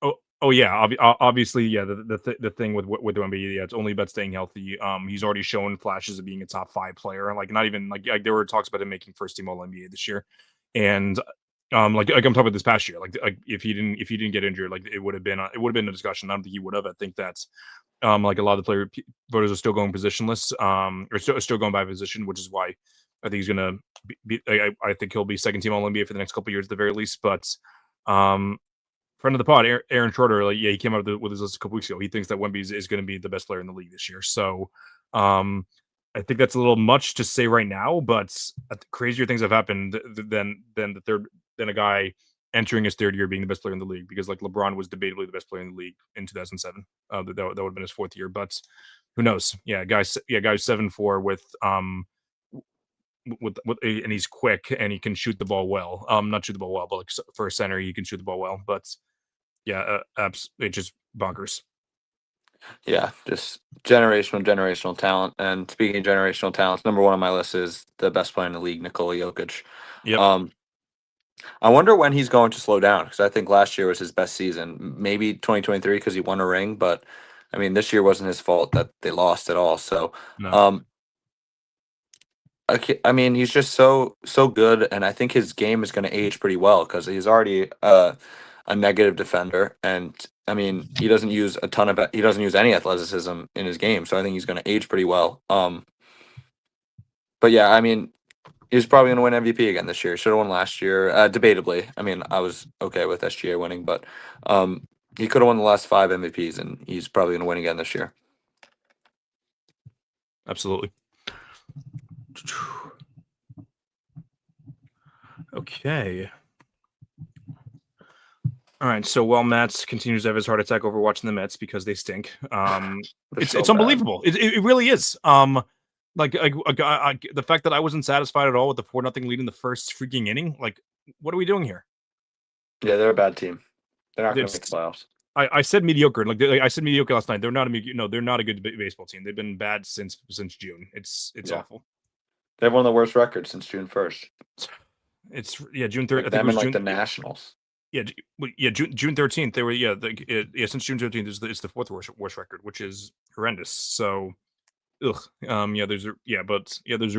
Oh, oh yeah. Obviously, yeah. The thing with Wemby, yeah, it's only about staying healthy. He's already shown flashes of being a top 5 player. Like not even like there were talks about him making first team All NBA this year, and like I'm talking about this past year. Like if he didn't get injured, like it would have been a discussion. I don't think he would have. I think that's like a lot of the voters are still going positionless, or still going by position, which is why I think he's gonna I think he'll be second team All NBA for the next couple years at the very least. But um, friend of the pod, Aaron Schroeder, like yeah, he came out with his list a couple weeks ago. He thinks that Wemby is going to be the best player in the league this year. So I think that's a little much to say right now, but crazier things have happened than a guy entering his third year being the best player in the league, because like LeBron was debatably the best player in the league in 2007. That would have been his fourth year, but who knows? Guys 7'4" and he's quick and he can shoot the ball well. Not shoot the ball well, but like for a center, he can shoot the ball well. But yeah, it's just bonkers. Yeah, just generational talent. And speaking of generational talents, number one on my list is the best player in the league, Nikola Jokic. Yep. Um, I wonder when he's going to slow down because I think last year was his best season. Maybe 2023 because he won a ring, but I mean this year wasn't his fault that they lost at all. So, No. um, I mean he's just so good, and I think his game is going to age pretty well because he's already a negative defender, and I mean he doesn't use any athleticism in his game, so I think he's going to age pretty well. But yeah, I mean he's probably going to win MVP again this year. Should have won last year, debatably. I mean, I was okay with SGA winning, but um, He could have won the last 5 MVPs, and he's probably going to win again this year. Absolutely. Okay. All right. So while Matt continues to have his heart attack over watching the Mets because they stink, it's so bad. unbelievable. It really is. The fact that I wasn't satisfied at all with the 4-0 lead in the first freaking inning. Like, what are we doing here? Yeah, they're a bad team. They're not going to make It's the playoffs. I said mediocre. Like I said mediocre last night. They're not they're not a good baseball team. They've been bad since June. It's Yeah. awful. They have one of the worst records since June 1st. It's June 3rd. Like I think it them was and like June. the Nationals. Yeah, June 13th. They were since June 13th is it's the fourth worst record, which is horrendous. So, there's a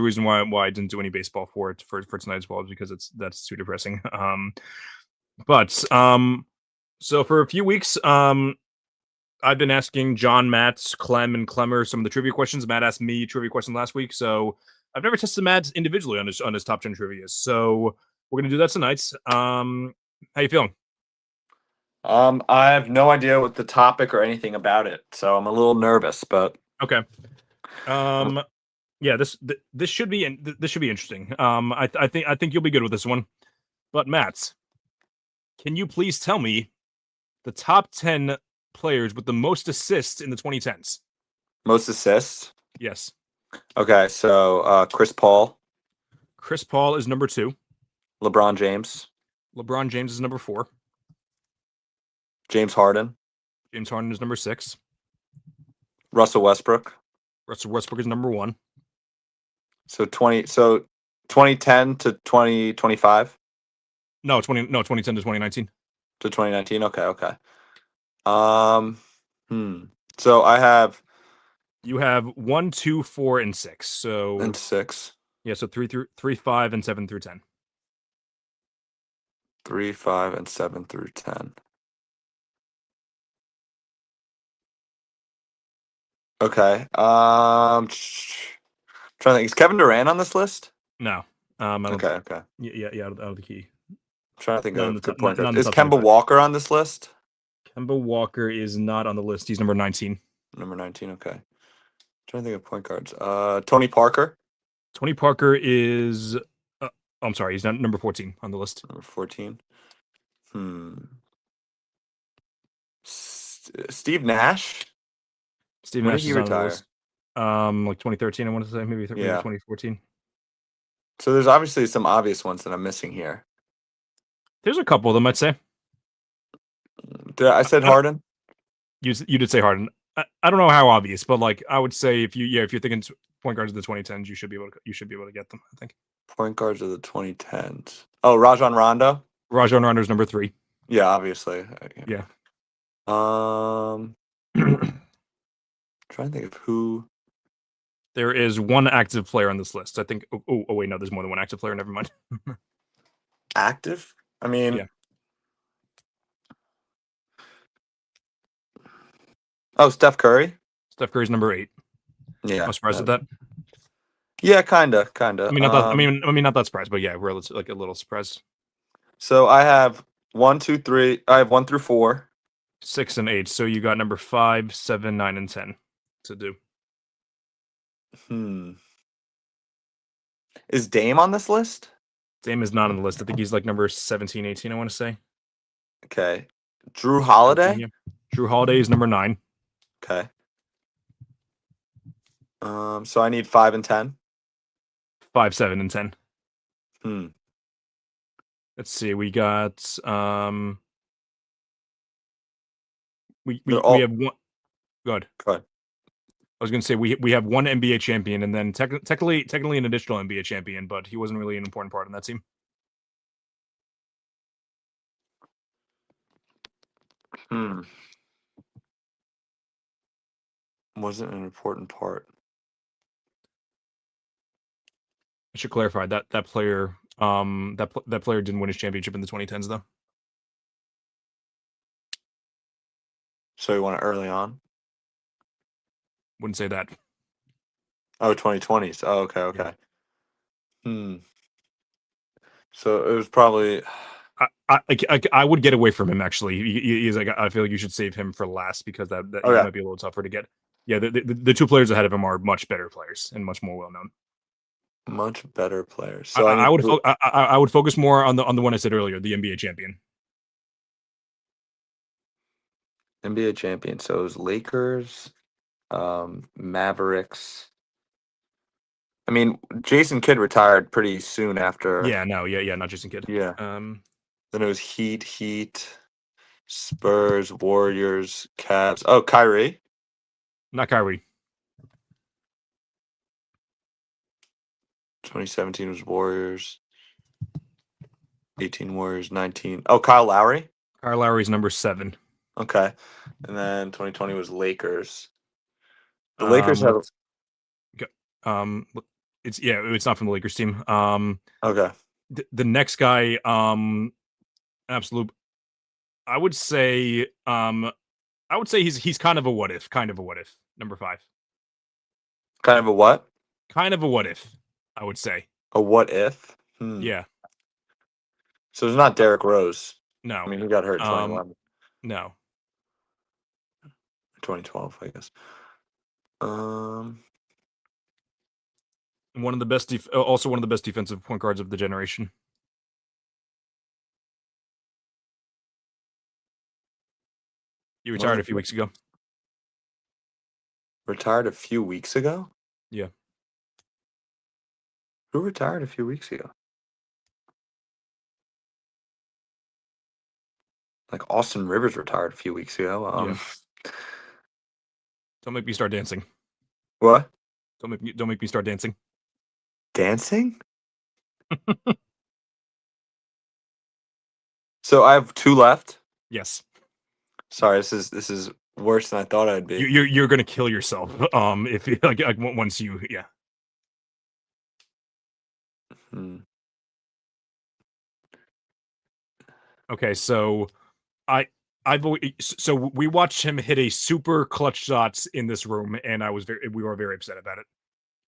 reason why I didn't do any baseball for tonight as well, because that's too depressing. So for a few weeks, I've been asking John, Matt, Clem, and Clemmer some of the trivia questions. Matt asked me trivia question last week, so I've never tested Matt individually on his top 10 trivia. So we're gonna do that tonight. How you feeling? I have no idea what the topic or anything about it, so I'm a little nervous. But okay. Yeah, this should be interesting. I think you'll be good with this one. But Matt, can you please tell me the top 10 players with the most assists in the 2010s? Most assists? Yes. Okay, so Chris Paul. Chris Paul is number 2. LeBron James. LeBron James is number 4. James Harden. James Harden is number 6. Russell Westbrook. Russell Westbrook is number 1. So 2010 to 2025? No, 2010 to 2019. To 2019? Okay. So I have... You have 1, 2, 4, and 6. So... And 6. Yeah, so 3, 5, and 7 through 10. 3, 5, and 7 through 10. Okay. Trying to think. Is Kevin Durant on this list? No. I don't Okay. Yeah, out of the key. I'm trying to think Not of on a the good top- point not guard. on the Is top Kemba 25. Walker on this list? Kemba Walker is not on the list. He's number 19. Number 19, okay. Trying to think of point guards. Tony Parker. Tony Parker is... I'm sorry, he's not number 14 on the list. Number 14. Steve Nash. Steve When Nash did he is not on the retire? list. Like 2013, I want to say. Maybe Yeah. 2014. So there's obviously some obvious ones that I'm missing here. There's a couple of them, I'd say. I said Harden? You did say Harden. I don't know how obvious, but like I would say if you're thinking point guards of the 2010s, you should be able to get them, I think. Point guards of the 2010s. Oh, Rajon Rondo? Rajon Rondo's number 3. Yeah, obviously. Yeah. Trying to think of who. There is one active player on this list. I think. Oh wait, no, there's more than one active player. Never mind. Active? I mean, yeah. Oh, Steph Curry? Steph Curry's number 8. Yeah. I'm surprised at that. Yeah, kinda. I mean, not that surprised, but yeah, we're like a little surprised. So I have 1, 2, 3. I have 1 through 4. 6 and 8. So you got number 5, 7, 9, and 10 to do. Is Dame on this list? Dame is not on the list. I think he's like number 17, 18, I want to say. Okay. Drew Holiday? Yeah. Drew Holiday is number 9. Okay. So I need 5 and 10. 5, 7, and 10. Let's see. We got we have one. Go ahead. I was going to say we have one NBA champion, and then technically an additional NBA champion, but he wasn't really an important part in that team. Wasn't an important part. I should clarify that player that player didn't win his championship in the 2010s though. So you want it early on? Wouldn't say that. Oh, 2020s. Oh, okay. Yeah. So it was probably... I would get away from him actually. He's like I feel like you should save him for last because that he Okay. might be a little tougher to get. Yeah, the two players ahead of him are much better players and much more well known. Much better players. So I need I would focus more on the one I said earlier, the NBA champion. NBA champion. So it was Lakers, Mavericks. I mean, Jason Kidd retired pretty soon after. Yeah, no, yeah, not Jason Kidd. Yeah. Then it was Heat, Spurs, Warriors, Cavs. Oh, Kyrie. Not Kyrie. 2017 was Warriors. 18 Warriors, 19. Oh, Kyle Lowry. Kyle Lowry's number 7. Okay. And then 2020 was Lakers. The Lakers have. It's not from the Lakers team. Okay. The next guy, absolute. I would say he's kind of a what if. Number 5. Kind of a what? Kind of a what if. I would say. A what if? Yeah. So it's not Derrick Rose. No. I mean, he got hurt in 2011. No. 2012, I guess. One of the best, also one of the best defensive point guards of the generation. He retired a few weeks ago. Retired a few weeks ago? Yeah. Who retired a few weeks ago? Like Austin Rivers retired a few weeks ago. Yeah. Don't make me start dancing. What? Don't make me start dancing. Dancing? So I have 2 left. Yes. Sorry, this is worse than I thought I'd be. You're gonna kill yourself. If like once you yeah. Okay, so we watched him hit a super clutch shots in this room, and we were very upset about it.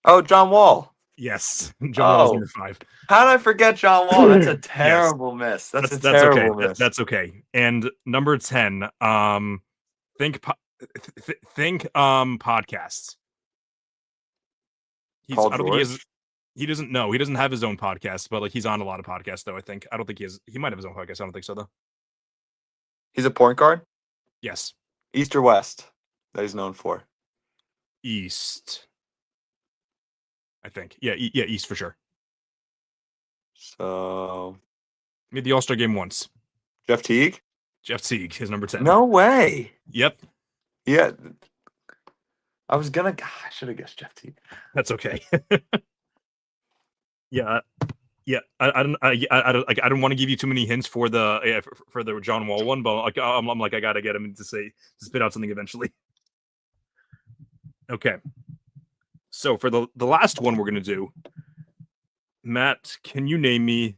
Oh, John Wall. Yes, John Wall is number 5. How did I forget John Wall? That's a terrible miss. That's terrible okay. miss. That's okay. And number 10, think podcasts. Paul George? He doesn't know. He doesn't have his own podcast, but like he's on a lot of podcasts though, I think. I don't think he might have his own podcast. I don't think so though. He's a point guard? Yes. East or West that he's known for? East. I think. Yeah, East for sure. So made the All-Star game once. Jeff Teague? Jeff Teague is number 10. No way. Yep. Yeah. I should have guessed Jeff Teague. That's okay. Yeah. I don't want to give you too many hints for the John Wall one, but I'm like I gotta get him to spit out something eventually. Okay. So for the last one we're gonna do, Matt, can you name me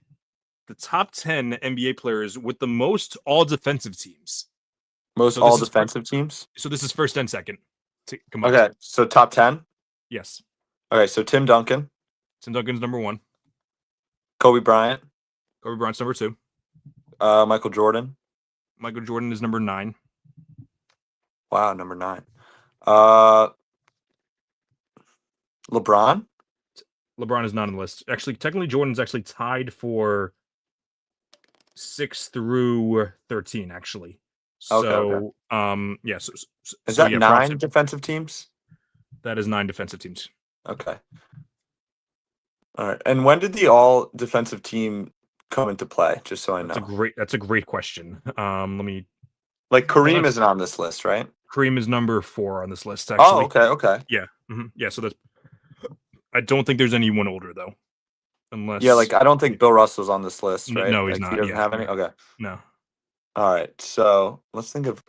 the top 10 NBA players with the most all defensive teams? Most all defensive teams? So this is first and second. Okay, so top 10? Yes. Okay, so Tim Duncan. Tim Duncan's number 1. Kobe Bryant. Kobe Bryant's number 2. Michael Jordan. Michael Jordan is number 9. Wow, number 9. LeBron? LeBron is not on the list. Actually, technically, Jordan's actually tied for 6 through 13, actually. So, okay. Yeah. Is that 9 defensive teams? That is 9 defensive teams. Okay. All right. And when did the all defensive team come into play? Just so I know. That's a great question. Let me. Like Kareem isn't on this list, right? Kareem is number 4 on this list. Actually. Oh, okay. Yeah. Mm-hmm. Yeah. So that's. I don't think there's anyone older though. Unless. Yeah, like I don't think Bill Russell's on this list, right? No, he's not. He doesn't have any. Okay. No. All right. So let's think of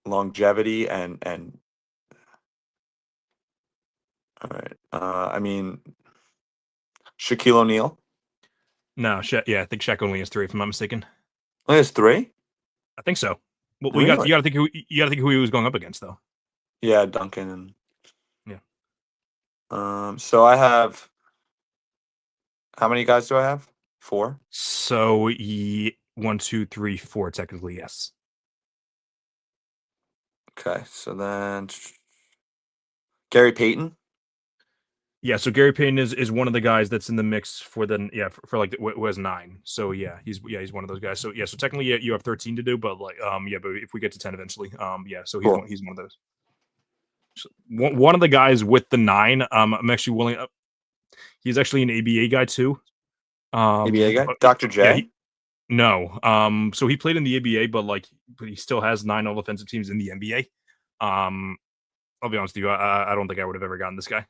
longevity and. All right. I mean, Shaquille O'Neal. No, yeah, I think Shaq only has 3, if I'm not mistaken. Only has 3? I think so. Well, really? you got to think who he was going up against, though. Yeah, Duncan and. Yeah. So I have. How many guys do I have? 4. So 1, 2, 3, 4. Technically, yes. Okay, so then Gary Payton. Yeah, so Gary Payton is one of the guys that's in the mix for for like who has 9. So he's one of those guys. So so technically you have 13 to do, but but if we get to 10 eventually, so Cool. he's one of those. So one of the guys with the 9, I'm actually willing. He's actually an ABA guy too. ABA guy, But Dr. yeah, J. no, so he played in the ABA, but he still has 9 all offensive teams in the NBA. I'll be honest with you, I don't think I would have ever gotten this guy.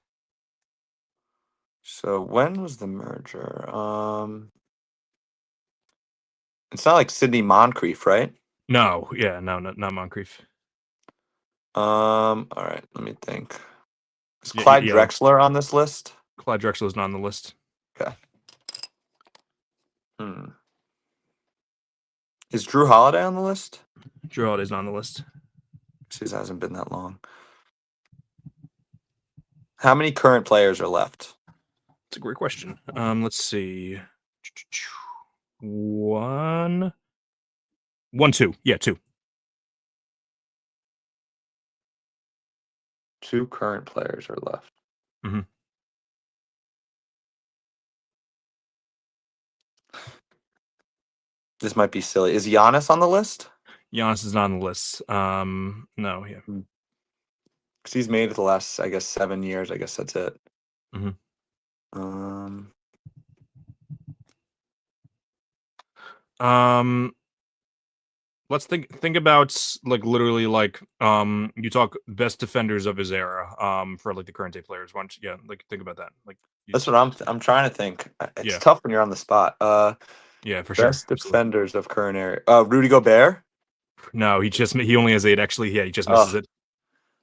So when was the merger? It's not like Sidney Moncrief, right? No, yeah, no, not Moncrief. All right, let me think. Is Yeah, Clyde Drexler on this list? Clyde Drexler is not on the list. Okay. Is Drew Holiday on the list? Drew Holiday's not on the list. It hasn't been that long. How many current players are left? It's a great question. Let's see. 1, 1, 2. Yeah, 2. 2 current players are left. Mhm. This might be silly. Is Giannis on the list? Giannis is not on the list. No, yeah. Because he's made it the last, I guess, 7 years. I guess that's it. Mhm. Let's think about like literally like you talk best defenders of his era for like the current day players. Why don't you, like think about that. Like That's what I'm trying to think. It's Yeah. tough when you're on the spot. Yeah, for sure. Best Absolutely. defenders of current era. Rudy Gobert. No, he only has 8 actually. Yeah, he just misses it.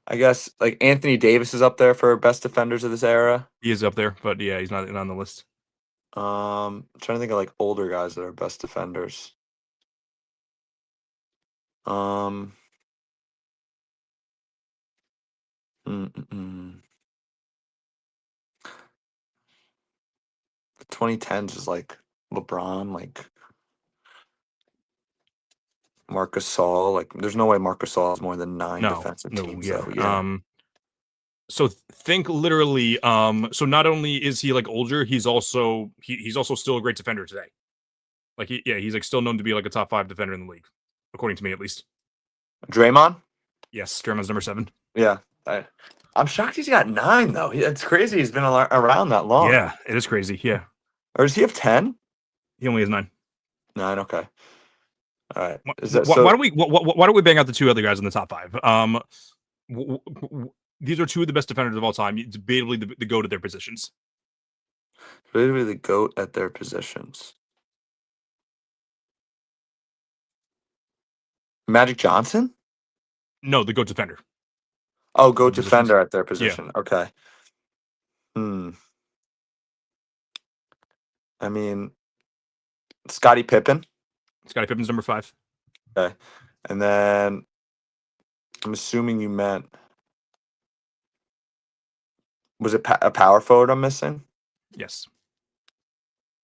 I guess like Anthony Davis is up there for best defenders of this era. He is up there, but yeah, he's not on the list. I'm trying to think of like older guys that are best defenders. Um, the 2010s is like LeBron, like Marcus Gasol. Like, there's no way Marcus Gasol has more than 9 defensive teams, yeah. though. Yeah. So think literally. So not only is he like older, he's also he's also still a great defender today. Like he's like still known to be like a top 5 defender in the league, according to me at least. Draymond. Yes, Draymond's number 7. Yeah. I'm shocked he's got 9 though. It's crazy he's been around that long. Yeah, it is crazy. Yeah. Or does he have 10? He only has 9. 9. Okay. All right. Why don't we bang out the 2 other guys in the top 5? These are 2 of the best defenders of all time. Debatably the GOAT at their positions. Debatably the GOAT at their positions. Magic Johnson? No, the GOAT defender. Oh, GOAT defender at their position. Yeah. Okay. I mean, Scottie Pippen. Scottie Pippen's number 5. Okay. And then I'm assuming you meant, was it a power forward I'm missing? Yes.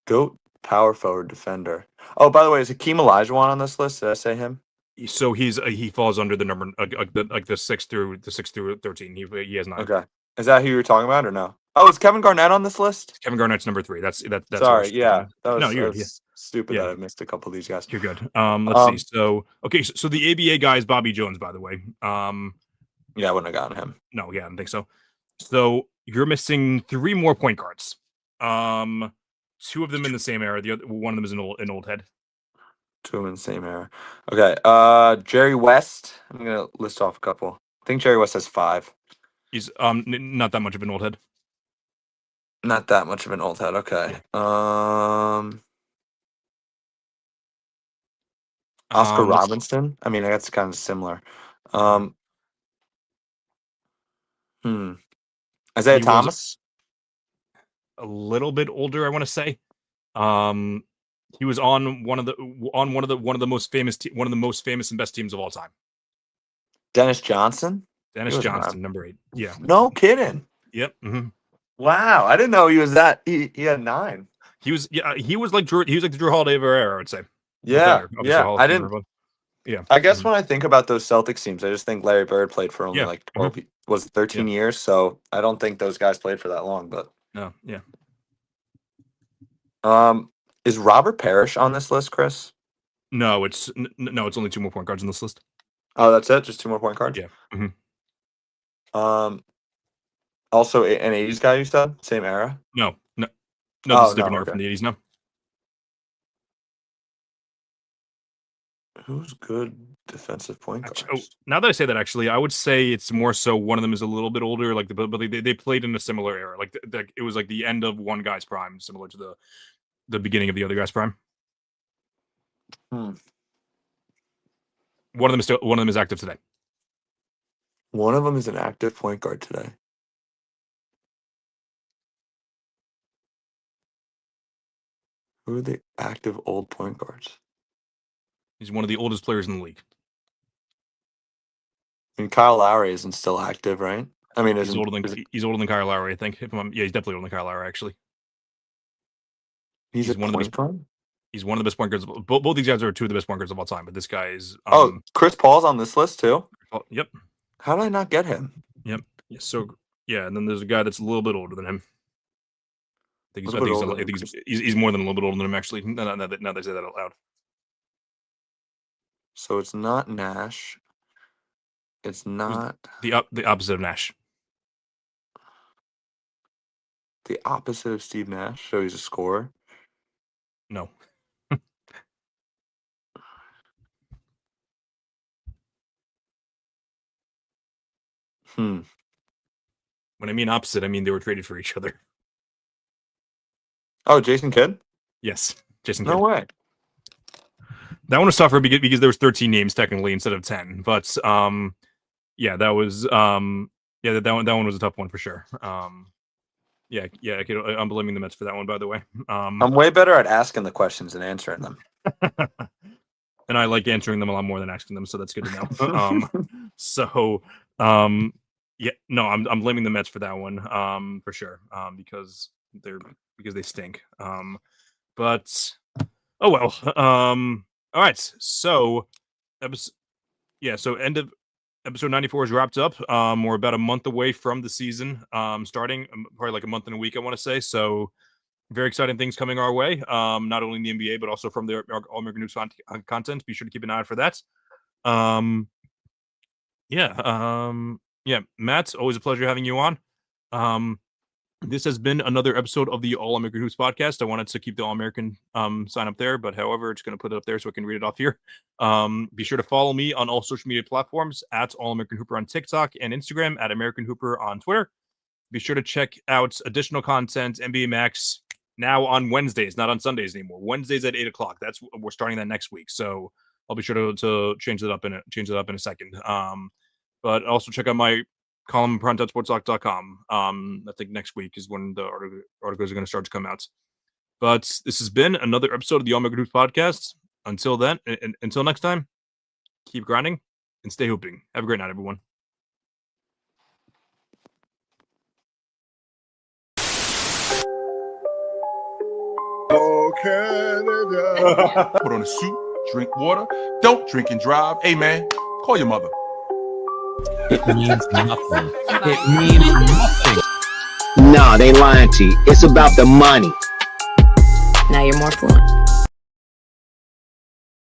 GOAT power forward defender. Oh, by the way, is Hakeem Olajuwon on this list? Did I say him? So he falls under the number like the 6 through 13. He has 9. Okay. Is that who you were talking about or no? Oh, is Kevin Garnett on this list? Kevin Garnett's number 3. That's Sorry. Yeah. That was stupid that I missed a couple of these guys. You're good. Let's see. So the ABA guy is Bobby Jones, by the way. Yeah, I wouldn't have gotten him. No, yeah, I don't think so. So you're missing 3 more point guards. 2 of them in the same era. The other one of them is an old head. 2 of them in the same era. Okay. Jerry West. I'm gonna list off a couple. I think Jerry West has 5. He's not that much of an old head. Not that much of an old head. Okay. Yeah. Oscar Robinson. I mean, that's kind of similar. Isaiah Thomas. A little bit older, I want to say. He was on one of the most famous and best teams of all time. Dennis Johnson. Dennis Johnson, number 8. Yeah. No kidding. Yep. Mm-hmm. Wow, I didn't know he was that. He had 9. He was like the Drew Holiday of our era, I would say. Yeah, Obviously yeah. Hall of I Famer, didn't. but yeah. I guess when I think about those Celtics teams, I just think Larry Bird played for only Yeah. like 12, was it 13 years. So I don't think those guys played for that long. But No, yeah. is Robert Parrish on this list, Chris? No, it's only 2 more point guards on this list. Oh, that's it. Just 2 more point guards. Yeah. Mhm. Also an 80s guy. You said same era. No, this Oh is a different no. era from Okay. the 80s. No, Who's good defensive point guards? now that I say that, actually, I would say it's more so one of them is a little bit older, like but they played in a similar era. Like it was like the end of one guy's prime, similar to the beginning of the other guy's prime. One of them is active today. One of them is an active point guard today. Who are the active old point guards? He's one of the oldest players in the league. I mean, Kyle Lowry isn't still active, right? I mean, he's older than Kyle Lowry, I think. He's definitely older than Kyle Lowry, actually. He's one of the best. He's one of the best point guards. Both these guys are 2 of the best point guards of all time, but this guy is. Chris Paul's on this list too. Yep. How did I not get him? Yep. So yeah, and then there's a guy that's a little bit older than him. I think he's more than a little bit older than him, actually. Now they say that out loud. So it's not Nash. It's not the opposite of Nash. The opposite of Steve Nash. So he's a scorer. No. When I mean opposite, I mean they were traded for each other. Oh, Jason Kidd? Yes, Jason Kidd. No way. That one was tougher because there was 13 names technically instead of 10. But yeah, that was that one was a tough one for sure. I'm blaming the Mets for that one, by the way. I'm way better at asking the questions than answering them. And I like answering them a lot more than asking them, so that's good to know. Yeah, no, I'm blaming the Mets for that one, for sure, because they stink. But oh well. All right, so end of episode 94 is wrapped up. We're about a month away from the season starting, probably like a month and a week, I want to say. So very exciting things coming our way, not only in the NBA, but also from the All-American Hoops content. Be sure to keep an eye out for that. Matt, always a pleasure having you on. This has been another episode of the All-American Hoops podcast. I wanted to keep the All-American sign up there, but however, just going to put it up there so I can read it off here. Be sure to follow me on all social media platforms at All-American Hooper on TikTok and Instagram, at American Hooper on Twitter. Be sure to check out additional content, NBA Max, now on Wednesdays, not on Sundays anymore. Wednesdays at 8 o'clock. We're starting that next week. So I'll be sure to change it up in a second. But also check out my column prime.sportstalk.com. I think next week is when the articles are going to start to come out. But this has been another episode of the All-American Hoops podcast. Until then, until next time, keep grinding and stay hooping. Have a great night, everyone. Oh, Canada. Put on a suit, drink water, don't drink and drive. Hey, man, call your mother. It means nothing. It means nothing. No, they lying to you. It's about the money. Now you're more fluent.